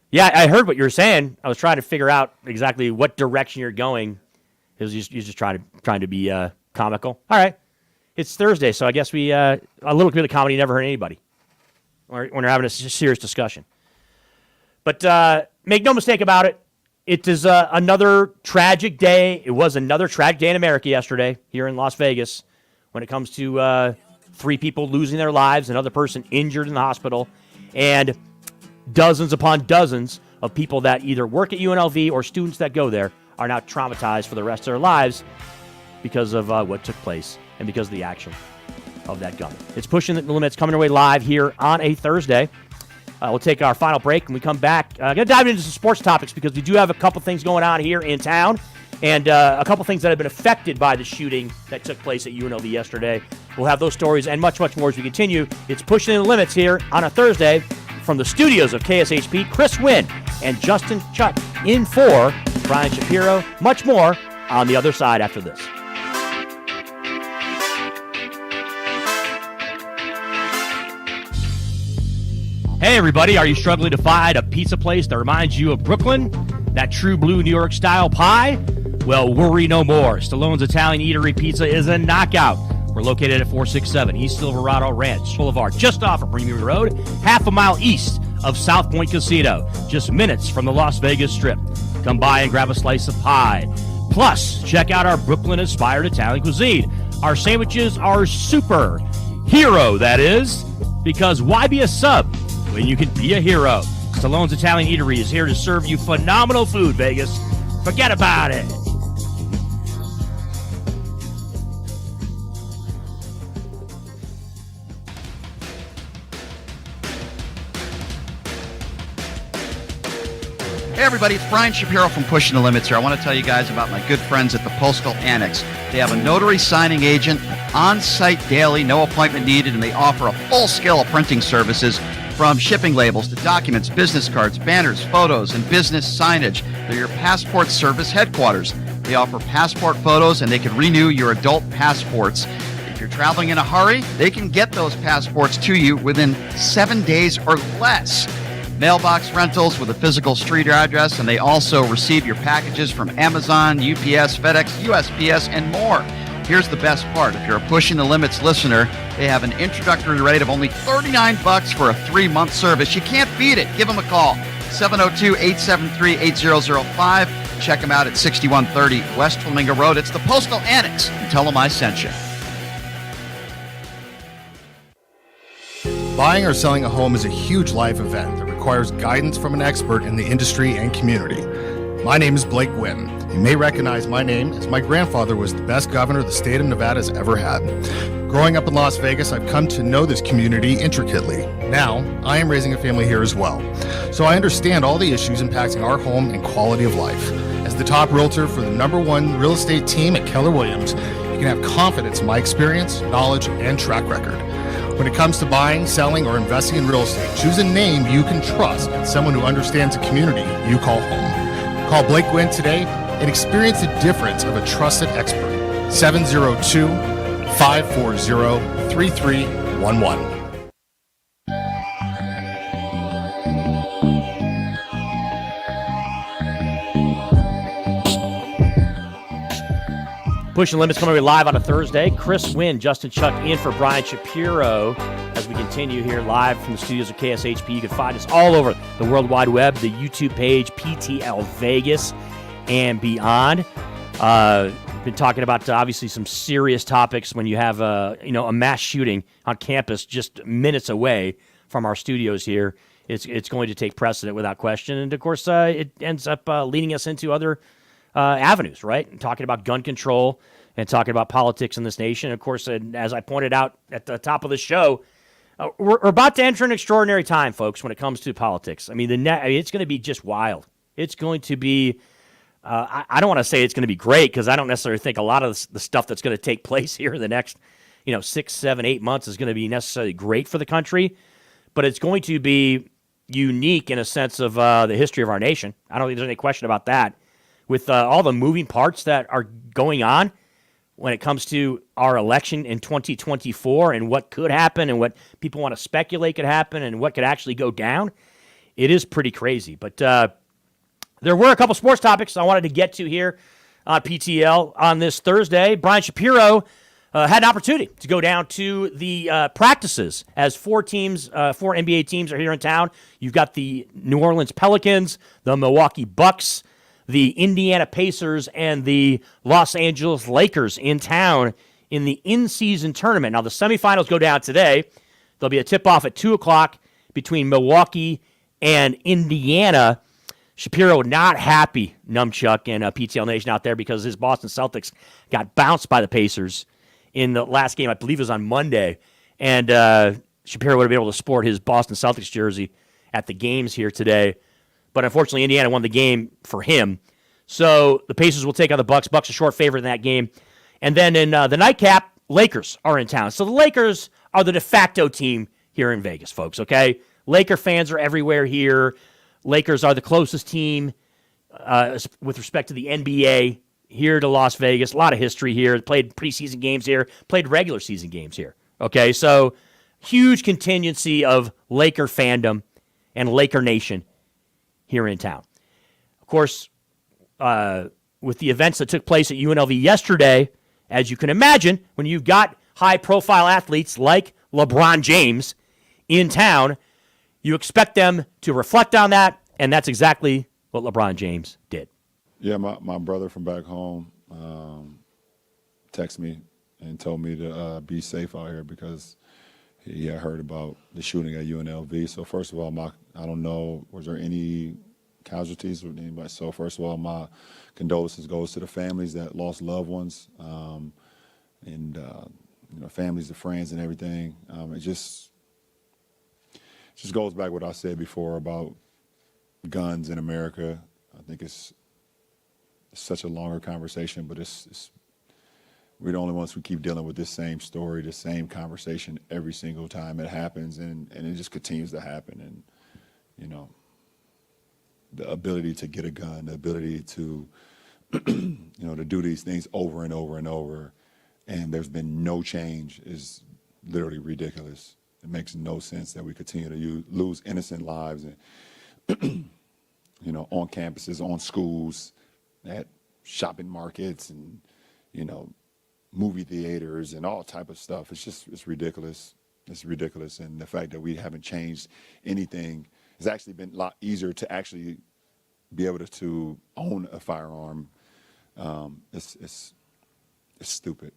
Yeah, I heard what you were saying. I was trying to figure out exactly what direction you're going. You're just trying to be comical. All right. it's Thursday, so I guess we a little bit of comedy never hurt anybody when we're having a serious discussion. But make no mistake about it, it is another tragic day. It was another tragic day in America yesterday here in Las Vegas when it comes to 3 people losing their lives, another person injured in the hospital, and dozens upon dozens of people that either work at UNLV or students that go there are now traumatized for the rest of their lives because of what took place and because of the action of that gun. It's Pushing the Limits, coming away live here on a Thursday. We'll take our final break. When we come back, I'm going to dive into some sports topics because we do have a couple things going on here in town and a couple things that have been affected by the shooting that took place at UNLV yesterday. We'll have those stories and much, much more as we continue. It's Pushing the Limits here on a Thursday from the studios of KSHP. Chris Winn and Justin Chutt in for Brian Shapiro. Much more on the other side after this. Hey everybody, are you struggling to find a pizza place that reminds you of Brooklyn? That true blue New York style pie? Well, worry no more. Stallone's Italian Eatery Pizza is a knockout. We're located at 467 East Silverado Ranch Boulevard, just off of Premier Road, half a mile east of South Point Casino, just minutes from the Las Vegas Strip. Come by and grab a slice of pie. Plus, check out our Brooklyn-inspired Italian cuisine. Our sandwiches are super. Hero, that is. Because why be a sub when you can be a hero? Stallone's Italian Eatery is here to serve you phenomenal food, Vegas. Forget about it. Hey everybody, it's Brian Shapiro from Pushing the Limits here. I want to tell you guys about my good friends at the Postal Annex. They have a notary signing agent, on-site daily, no appointment needed, and they offer a full scale of printing services from shipping labels to documents, business cards, banners, photos, and business signage. They're your passport service headquarters. They offer passport photos and they can renew your adult passports. If you're traveling in a hurry, they can get those passports to you within 7 days or less. Mailbox rentals with a physical street address, and they also receive your packages from Amazon, UPS, FedEx, USPS, and more. Here's the best part. If you're a Pushing the Limits listener, they have an introductory rate of only $39 for a 3-month service. You can't beat it. Give them a call, 702-873-8005. Check them out at 6130 West Flamingo Road. It's the Postal Annex. And tell them I sent you. Buying or selling a home is a huge life event that requires guidance from an expert in the industry and community. My name is Blake Winn. You may recognize my name as my grandfather was the best governor the state of Nevada has ever had. Growing up in Las Vegas, I've come to know this community intricately. Now, I am raising a family here as well, so I understand all the issues impacting our home and quality of life. As the top realtor for the #1 real estate team at Keller Williams, you can have confidence in my experience, knowledge, and track record. When it comes to buying, selling, or investing in real estate, choose a name you can trust and someone who understands the community you call home. Call Blake Winn today and experience the difference of a trusted expert. 702-540-3311. Pushing Limits coming away live on a Thursday. Chris Winn, Justin Chuck in for Brian Shapiro as we continue here live from the studios of KSHP. You can find us all over the World Wide Web, the YouTube page, PTL Vegas, and beyond. Been talking about obviously some serious topics when you have a mass shooting on campus just minutes away from our studios here. It's going to take precedent without question, and of course it ends up leading us into other avenues, right? And talking about gun control and talking about politics in this nation. Of course, as I pointed out at the top of the show, we're about to enter an extraordinary time, folks, when it comes to politics. I mean, it's going to be just wild. It's going to be, I don't want to say it's going to be great because I don't necessarily think a lot of the stuff that's going to take place here in the next, 6, 7, 8 months is going to be necessarily great for the country, but it's going to be unique in a sense of the history of our nation. I don't think there's any question about that. With all the moving parts that are going on when it comes to our election in 2024 and what could happen and what people want to speculate could happen and what could actually go down, it is pretty crazy. But there were a couple sports topics I wanted to get to here on PTL on this Thursday. Brian Shapiro had an opportunity to go down to the practices as four NBA teams are here in town. You've got the New Orleans Pelicans, the Milwaukee Bucks, the Indiana Pacers, and the Los Angeles Lakers in town in the in-season tournament. Now, the semifinals go down today. There'll be a tip-off at 2 o'clock between Milwaukee and Indiana. Shapiro not happy, Numchuck and PTL Nation out there, because his Boston Celtics got bounced by the Pacers in the last game. I believe it was on Monday. And Shapiro would have been able to sport his Boston Celtics jersey at the games here today. But unfortunately, Indiana won the game for him. So the Pacers will take on the Bucks. Bucks a short favorite in that game. And then in the nightcap, Lakers are in town. So the Lakers are the de facto team here in Vegas, folks, okay? Laker fans are everywhere here. Lakers are the closest team with respect to the NBA here to Las Vegas. A lot of history here. Played preseason games here. Played regular season games here. Okay, so huge contingency of Laker fandom and Laker Nation here in town. Of course, with the events that took place at UNLV yesterday, as you can imagine, when you've got high-profile athletes like LeBron James in town, you expect them to reflect on that, and that's exactly what LeBron James did. Yeah, my brother from back home texted me and told me to be safe out here because he had heard about the shooting at UNLV. So first of all, I don't know, was there any casualties with anybody? So first of all, my condolences goes to the families that lost loved ones, and families and friends and everything. It just goes back to what I said before about guns in America. I think it's such a longer conversation, but we're the only ones who keep dealing with this same story, the same conversation every single time it happens, and it just continues to happen. And the ability to get a gun, the ability to to do these things over and over and over, and there's been no change is literally ridiculous. It makes no sense that we continue to lose innocent lives, and on campuses, on schools, at shopping markets, and movie theaters, and all type of stuff. It's ridiculous. It's ridiculous, and the fact that we haven't changed anything, it's actually been a lot easier to actually be able to own a firearm. It's stupid.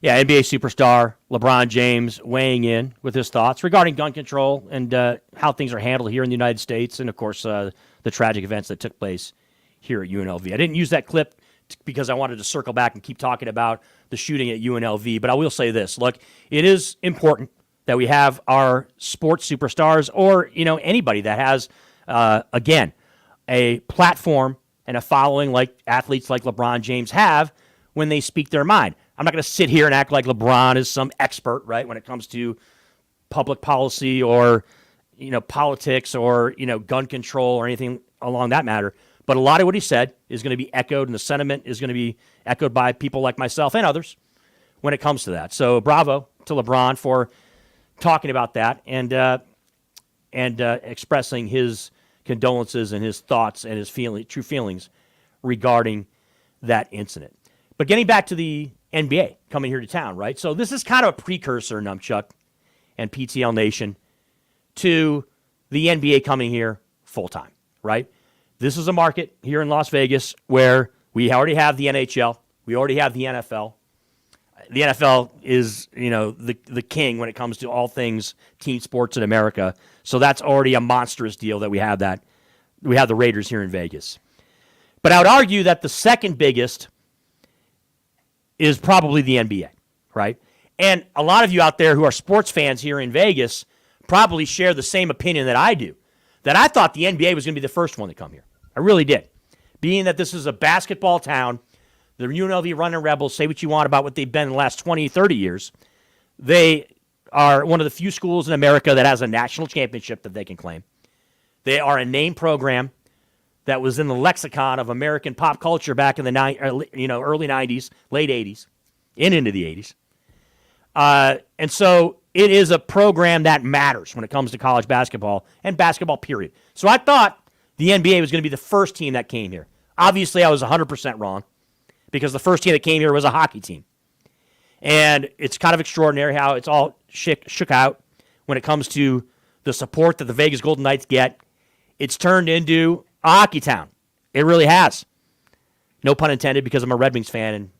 Yeah, NBA superstar LeBron James weighing in with his thoughts regarding gun control and how things are handled here in the United States, and, of course, the tragic events that took place here at UNLV. I didn't use that clip because I wanted to circle back and keep talking about the shooting at UNLV, but I will say this. Look, it is important that we have our sports superstars or, anybody that has, again, a platform and a following like athletes like LeBron James have when they speak their mind. I'm not going to sit here and act like LeBron is some expert, right, when it comes to public policy or, politics or, gun control or anything along that matter. But a lot of what he said is going to be echoed, and the sentiment is going to be echoed by people like myself and others when it comes to that. So bravo to LeBron for talking about that and expressing his condolences and his thoughts and his true feelings regarding that incident. But getting back to the NBA coming here to town, right? So this is kind of a precursor, Numchuck and PTL Nation, to the NBA coming here full-time, right? This is a market here in Las Vegas where we already have the NHL. We already have the NFL. The NFL is, the king when it comes to all things team sports in America. So that's already a monstrous deal that we have that. We have the Raiders here in Vegas. But I would argue that the second biggest is probably the NBA, right? And a lot of you out there who are sports fans here in Vegas probably share the same opinion that I do, that I thought the NBA was going to be the first one to come here. I really did. Being that this is a basketball town, the UNLV Running Rebels, say what you want about what they've been in the last 20, 30 years. They are one of the few schools in America that has a national championship that they can claim. They are a name program that was in the lexicon of American pop culture back in the early 90s, late 80s, and into the 80s. And so it is a program that matters when it comes to college basketball and basketball, period. So I thought the NBA was going to be the first team that came here. Obviously, I was 100% wrong because the first team that came here was a hockey team. And it's kind of extraordinary how it's all shook out when it comes to the support that the Vegas Golden Knights get. It's turned into a hockey town. It really has. No pun intended, because I'm a Red Wings fan,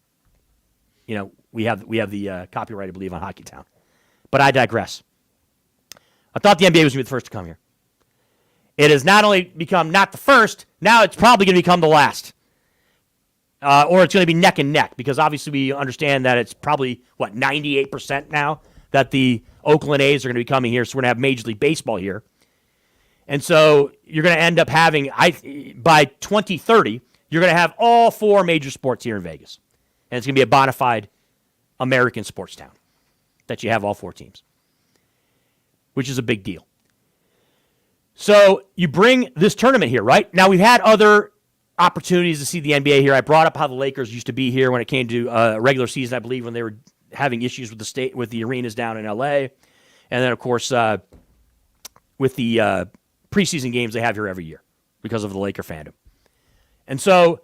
and we have the copyright, I believe, on Hockey Town. But I digress. I thought the NBA was going to be the first to come here. It has not only become not the first, now it's probably going to become the last. Or it's going to be neck and neck, because obviously we understand that it's probably, 98% now that the Oakland A's are going to be coming here, so we're going to have Major League Baseball here. And so you're going to end up having, by 2030, you're going to have all 4 major sports here in Vegas. And it's going to be a bona fide American sports town that you have all 4 teams, which is a big deal. So you bring this tournament here, right? Now, we've had other opportunities to see the NBA here. I brought up how the Lakers used to be here when it came to regular season, I believe, when they were having issues with the arenas down in LA. And then, of course, with the preseason games they have here every year because of the Laker fandom. And so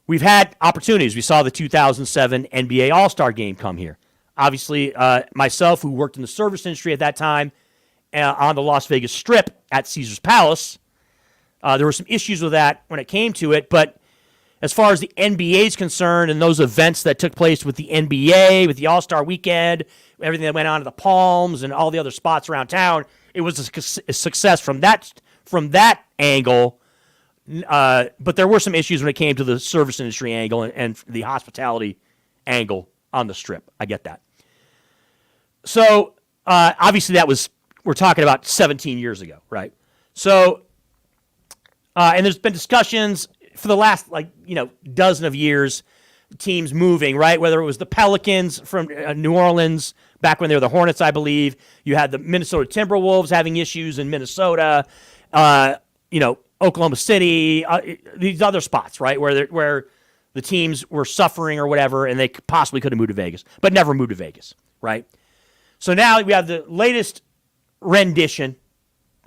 we've had opportunities. We saw the 2007 NBA All-Star Game come here. Obviously, myself, who worked in the service industry at that time on the Las Vegas Strip at Caesars Palace, there were some issues with that when it came to it. But as far as the NBA is concerned and those events that took place with the NBA, with the All-Star Weekend, everything that went on at the Palms and all the other spots around town, it was a success from that angle. But there were some issues when it came to the service industry angle and the hospitality angle on the Strip. I get that. So obviously we're talking about 17 years ago, right? So, and there's been discussions for the last dozen of years, teams moving, right? Whether it was the Pelicans from New Orleans back when they were the Hornets, I believe. You had the Minnesota Timberwolves having issues in Minnesota. Oklahoma City, these other spots, right, where the teams were suffering or whatever, and they possibly could have moved to Vegas, but never moved to Vegas, right? So now we have the latest rendition,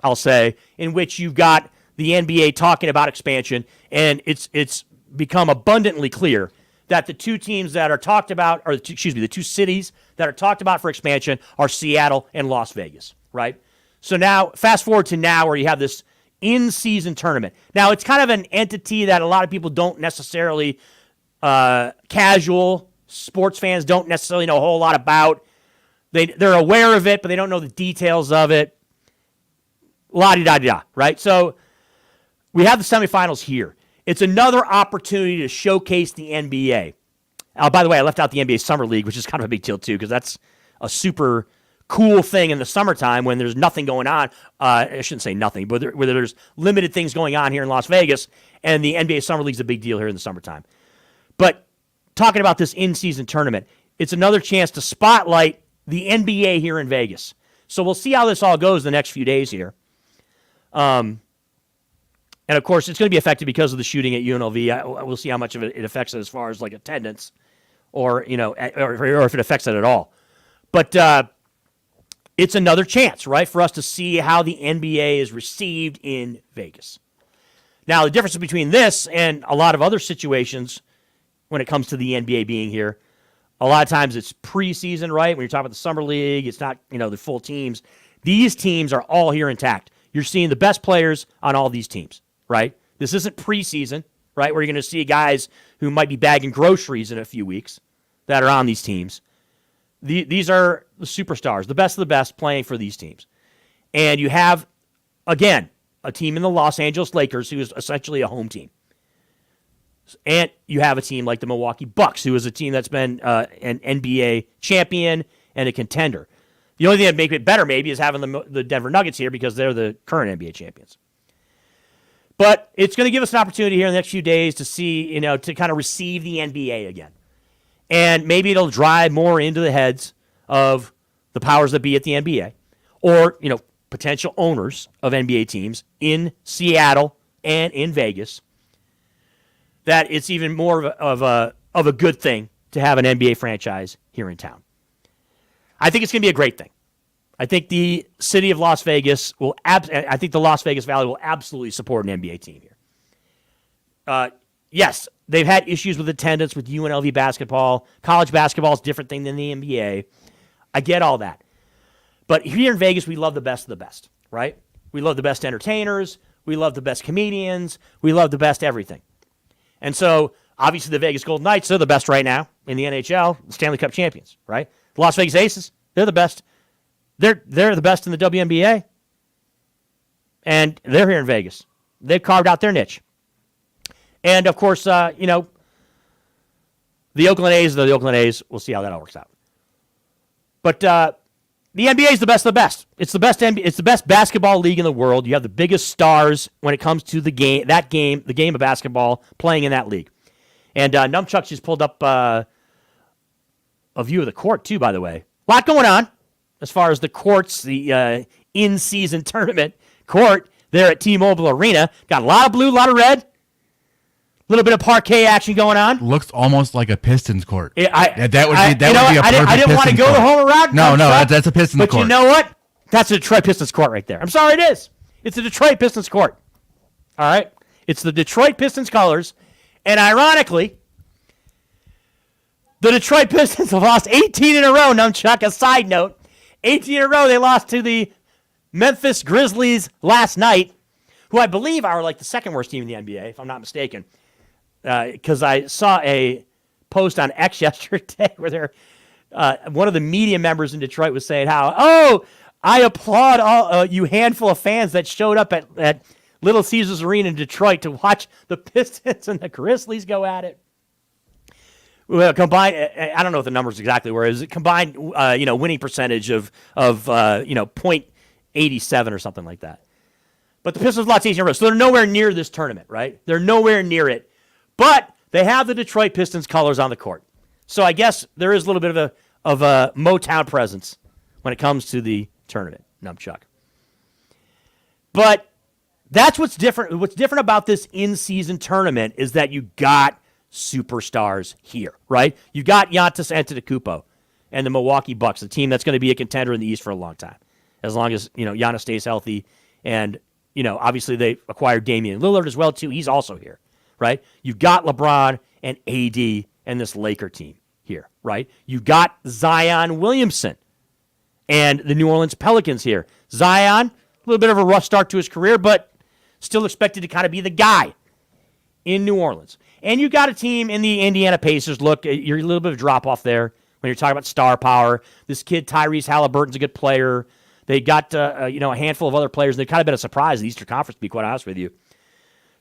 I'll say, in which you've got the NBA talking about expansion, and it's become abundantly clear that the 2 teams that are talked about, or the 2 cities that are talked about for expansion are Seattle and Las Vegas, right? So now, fast forward to now where you have this in-season tournament. Now, it's kind of an entity that a lot of people don't necessarily, casual sports fans don't necessarily know a whole lot about. They're aware of it, but they don't know the details of it. La-di-da-di-da, right? So we have the semifinals here. It's another opportunity to showcase the NBA. By the way, I left out the NBA Summer League, which is kind of a big deal too, because that's a super cool thing in the summertime when there's nothing going on. I shouldn't say nothing, but whether there's limited things going on here in Las Vegas, and the NBA Summer League is a big deal here in the summertime. But talking about this in-season tournament, it's another chance to spotlight the NBA here in Vegas. So we'll see how this all goes the next few days here. And of course, it's going to be affected because of the shooting at UNLV. We'll see how much of it affects it as far as like attendance, or if it affects it at all. But it's another chance, right, for us to see how the NBA is received in Vegas. Now, the difference between this and a lot of other situations when it comes to the NBA being here, a lot of times it's preseason, right? When you're talking about the Summer League, it's not, the full teams. These teams are all here intact. You're seeing the best players on all these teams, right? This isn't preseason, right, where you're going to see guys who might be bagging groceries in a few weeks that are on these teams. These are the superstars, the best of the best playing for these teams. And you have, again, a team in the Los Angeles Lakers who is essentially a home team. And you have a team like the Milwaukee Bucks, who is a team that's been an NBA champion and a contender. The only thing that would make it better maybe is having the Denver Nuggets here because they're the current NBA champions. But it's going to give us an opportunity here in the next few days to see, to kind of receive the NBA again. And maybe it'll drive more into the heads of the powers that be at the NBA or, potential owners of NBA teams in Seattle and in Vegas, that it's even more of a good thing to have an NBA franchise here in town. I think it's going to be a great thing. I think the city of Las Vegas I think the Las Vegas Valley will absolutely support an NBA team here. yes, they've had issues with attendance with UNLV basketball. College basketball is a different thing than the NBA. I get all that. But here in Vegas, we love the best of the best, right? We love the best entertainers. We love the best comedians. We love the best everything. And so, obviously, the Vegas Golden Knights, they're the best right now in the NHL, Stanley Cup champions, right? The Las Vegas Aces, they're the best. They're the best in the WNBA. And they're here in Vegas. They've carved out their niche. And, of course, the Oakland A's are the Oakland A's. We'll see how that all works out. But the NBA is the best of the best. It's the best it's the best basketball league in the world. You have the biggest stars when it comes to the game of basketball playing in that league. And Numchuck just pulled up a view of the court, too, by the way. A lot going on as far as the courts, the in-season tournament court there at T-Mobile Arena. Got a lot of blue, a lot of red. A little bit of parquet action going on. Looks almost like a Pistons court. That would be a perfect I didn't want to go the whole route. No, that's a Pistons court. But you know what? That's a Detroit Pistons court right there. I'm sorry, it is. It's a Detroit Pistons court. All right? It's the Detroit Pistons colors. And ironically, the Detroit Pistons have lost 18 in a row, Numchuck. A side note, 18 in a row they lost to the Memphis Grizzlies last night, who I believe are like the second worst team in the NBA, if I'm not mistaken. Because I saw a post on X yesterday where one of the media members in Detroit was saying how, I applaud all you handful of fans that showed up at Little Caesars Arena in Detroit to watch the Pistons and the Grizzlies go at it. Well, combined, I don't know what the numbers exactly were. Is it combined, winning percentage of .87 or something like that? But the Pistons lost 18 in a row, so they're nowhere near this tournament, right? They're nowhere near it. But they have the Detroit Pistons colors on the court. So I guess there is a little bit of a Motown presence when it comes to the tournament, Numchuck. But that's what's different. What's different about this in-season tournament is that you got superstars here, right? You got Giannis Antetokounmpo and the Milwaukee Bucks, a team that's going to be a contender in the East for a long time, as long as Giannis stays healthy. And obviously they acquired Damian Lillard as well too. He's also here. Right? You've got LeBron and AD and this Laker team here, right? You've got Zion Williamson and the New Orleans Pelicans here. Zion, a little bit of a rough start to his career, but still expected to kind of be the guy in New Orleans. And you got a team in the Indiana Pacers. Look, you're a little bit of a drop-off there when you're talking about star power. This kid, Tyrese Halliburton's a good player. They got a handful of other players. They've kind of been a surprise in the Eastern Conference, to be quite honest with you.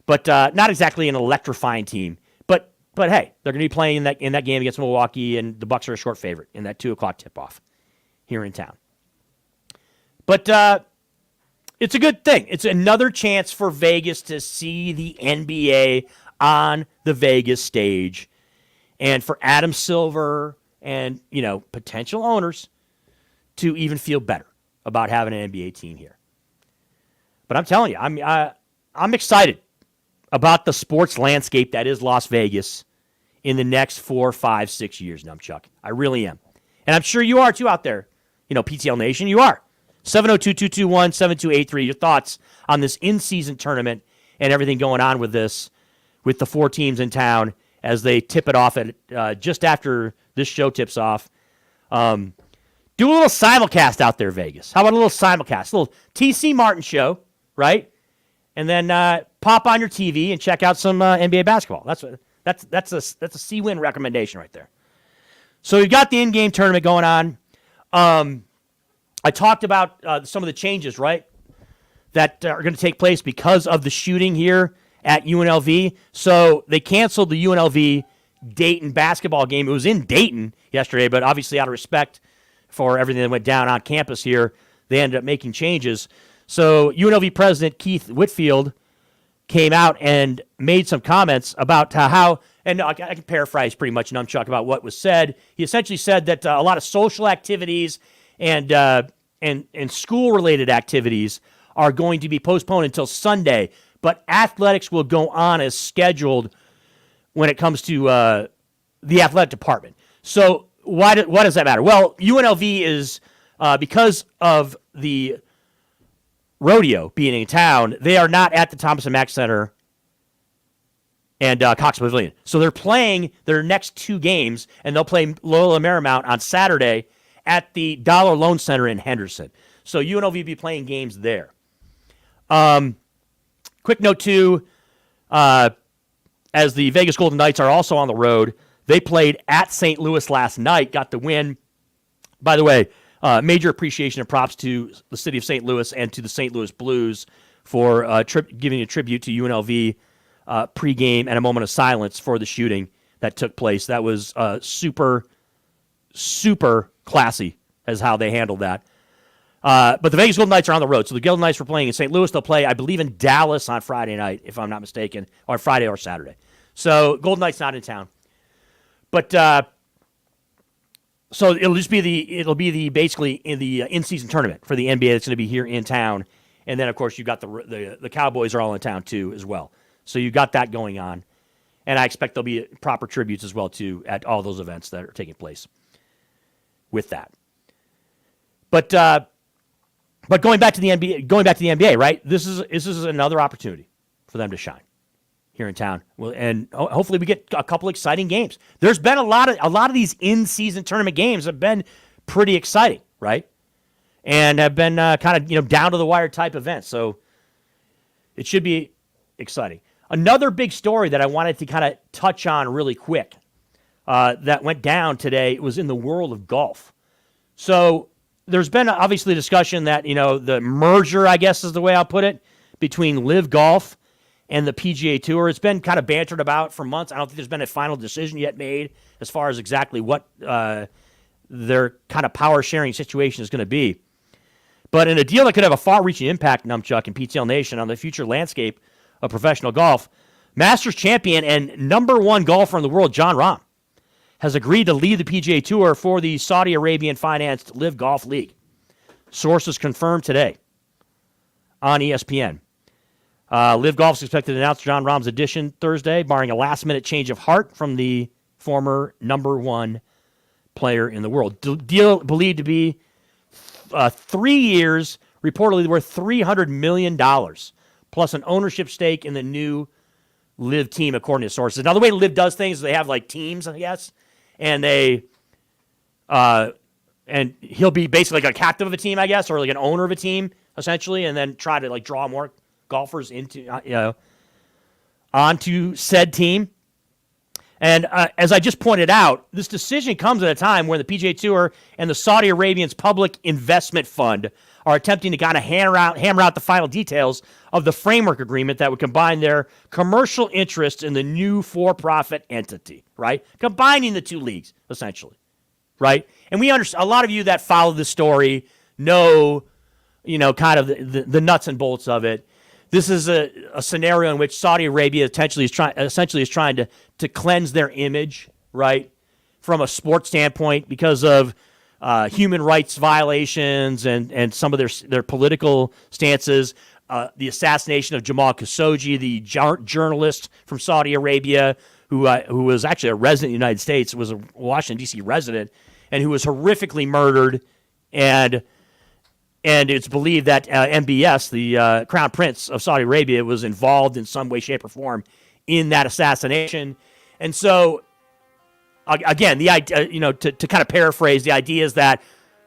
But not exactly an electrifying team. But hey, they're going to be playing in that game against Milwaukee, and the Bucks are a short favorite in that 2:00 tip-off here in town. But it's a good thing. It's another chance for Vegas to see the NBA on the Vegas stage, and for Adam Silver and potential owners to even feel better about having an NBA team here. But I'm telling you, I'm excited about the sports landscape that is Las Vegas in the next 4, 5, 6 years, Numchuck. I really am. And I'm sure you are, too, out there. PTL Nation, you are. 702-221-7283. Your thoughts on this in-season tournament and everything going on with this, with the 4 teams in town as they tip it off at just after this show tips off. Do a little simulcast out there, Vegas. How about a little simulcast? A little TC Martin show, right? And then pop on your TV and check out some NBA basketball. That's a C-win recommendation right there. So we've got the in-game tournament going on. I talked about some of the changes, right, that are going to take place because of the shooting here at UNLV. So they canceled the UNLV Dayton basketball game. It was in Dayton yesterday, but obviously out of respect for everything that went down on campus here, they ended up making changes. So UNLV President Keith Whitfield came out and made some comments about how, and I can paraphrase pretty much, Numchuck, about what was said. He essentially said that a lot of social activities and school-related activities are going to be postponed until Sunday, but athletics will go on as scheduled when it comes to the athletic department. So why does that matter? Well, UNLV is, because of the rodeo being in town, they are not at the Thomas & Mack Center and Cox Pavilion. So they're playing their next 2 games, and they'll play Loyola Marymount on Saturday at the Dollar Loan Center in Henderson. So UNLV will be playing games there. Quick note, too, as the Vegas Golden Knights are also on the road, they played at St. Louis last night, got the win. By the way, major appreciation and props to the city of St. Louis and to the St. Louis Blues for giving a tribute to UNLV pregame and a moment of silence for the shooting that took place. That was super, super classy as how they handled that. But the Vegas Golden Knights are on the road. So the Golden Knights were playing in St. Louis. They'll play, I believe, in Dallas on Friday night, if I'm not mistaken, or Friday or Saturday. So Golden Knights not in town. But so it'll be basically in the in-season tournament for the NBA that's going to be here in town. And then, of course, you've got the Cowboys are all in town, too, as well. So you've got that going on. And I expect there'll be proper tributes as well, too, at all those events that are taking place with that. But going back to the NBA, right? This is another opportunity for them to shine here in town. Well, and hopefully we get a couple exciting games. There's been a lot of these in-season tournament games have been pretty exciting, right? And have been kind of down to the wire type events. So it should be exciting. Another big story that I wanted to kind of touch on really quick that went down today was in the world of golf. So there's been obviously discussion that, the merger, I guess is the way I'll put it, between Live Golf and the PGA Tour. It's been kind of bantered about for months. I don't think there's been a final decision yet made as far as exactly what their kind of power sharing situation is going to be. But in a deal that could have a far-reaching impact, Numchuck and PTL Nation, on the future landscape of professional golf, Masters champion and #1 golfer in the world, Jon Rahm, has agreed to lead the PGA Tour for the Saudi Arabian-financed Live Golf League. Sources confirmed today on ESPN. Live Golf is expected to announce Jon Rahm's addition Thursday, barring a last-minute change of heart from the former #1 player in the world. Deal believed to be 3 years, reportedly worth $300 million, plus an ownership stake in the new Live team, according to sources. Now, the way Live does things is they have like teams, I guess, and and he'll be basically like a captain of a team, I guess, or like an owner of a team, essentially, and then try to like draw more golfers into onto said team. And as I just pointed out, this decision comes at a time where the PGA Tour and the Saudi Arabian's Public Investment Fund are attempting to kind of hammer out the final details of the framework agreement that would combine their commercial interests in the new for-profit entity, right? Combining the two leagues, essentially, right? And we understand, a lot of you that follow the story know, kind of the nuts and bolts of it. This is a scenario in which Saudi Arabia essentially is trying to cleanse their image, right, from a sports standpoint because of human rights violations and some of their political stances. The assassination of Jamal Khashoggi, the journalist from Saudi Arabia, who was actually a resident of the United States, was a Washington, D.C. resident, and who was horrifically murdered. And it's believed that MBS, the Crown Prince of Saudi Arabia, was involved in some way, shape, or form in that assassination. And so, again, the idea, to kind of paraphrase, the idea is that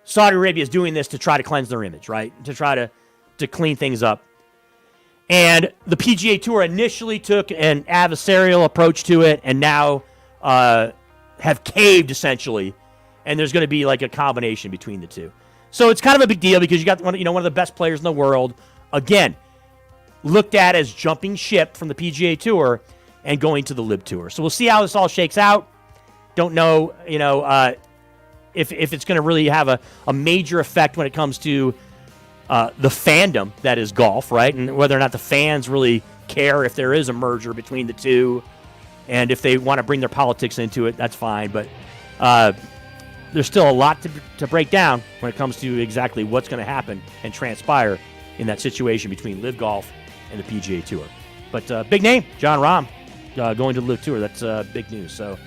Saudi Arabia is doing this to try to cleanse their image, right? To try to clean things up. And the PGA Tour initially took an adversarial approach to it, and now have caved essentially. And there's going to be like a combination between the two. So it's kind of a big deal because you got one of the best players in the world, again, looked at as jumping ship from the PGA Tour and going to the Live Tour. So we'll see how this all shakes out. Don't know, if it's going to really have a major effect when it comes to the fandom that is golf, right? And whether or not the fans really care if there is a merger between the two. And if they want to bring their politics into it, that's fine. But there's still a lot to break down when it comes to exactly what's going to happen and transpire in that situation between Live Golf and the PGA Tour. But big name, Jon Rahm, going to the Live Tour. That's big news. So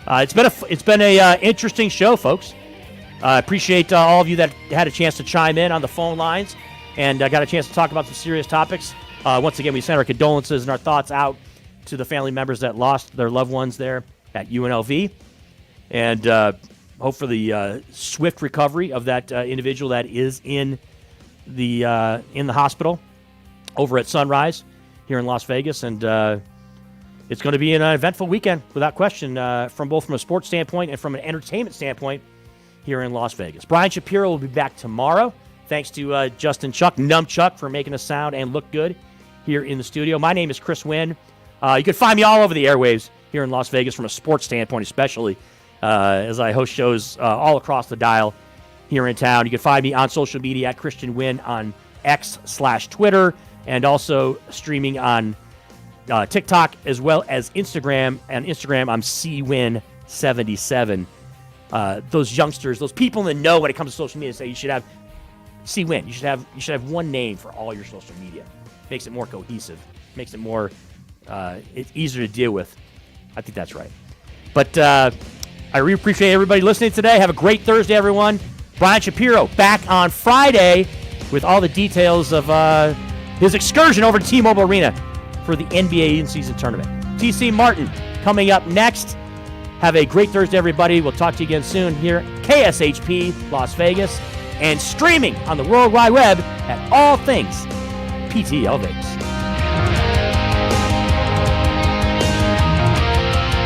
it's been a interesting show, folks. I appreciate all of you that had a chance to chime in on the phone lines and got a chance to talk about some serious topics. Once again, we send our condolences and our thoughts out to the family members that lost their loved ones there at UNLV, and hope for the swift recovery of that individual that is in the hospital over at Sunrise here in Las Vegas. And it's going to be an eventful weekend, without question, from a sports standpoint and from an entertainment standpoint here in Las Vegas. Brian Shapiro will be back tomorrow. Thanks to Justin Chuck, Numchuck, for making us sound and look good here in the studio. My name is Chris Winn. You can find me all over the airwaves here in Las Vegas from a sports standpoint, especially as I host shows all across the dial here in town. You can find me on social media at Christian Winn on X/Twitter, and also streaming on TikTok as well as Instagram. And Instagram, I'm CWin77. Those youngsters, those people in the know when it comes to social media say you should have CWin. You should have one name for all your social media. Makes it more cohesive. Makes it more it's easier to deal with. I think that's right. But I really appreciate everybody listening today. Have a great Thursday, everyone. Brian Shapiro back on Friday with all the details of his excursion over to T-Mobile Arena for the NBA in-season tournament. TC Martin coming up next. Have a great Thursday, everybody. We'll talk to you again soon here at KSHP Las Vegas and streaming on the World Wide Web at all things PTL Vegas.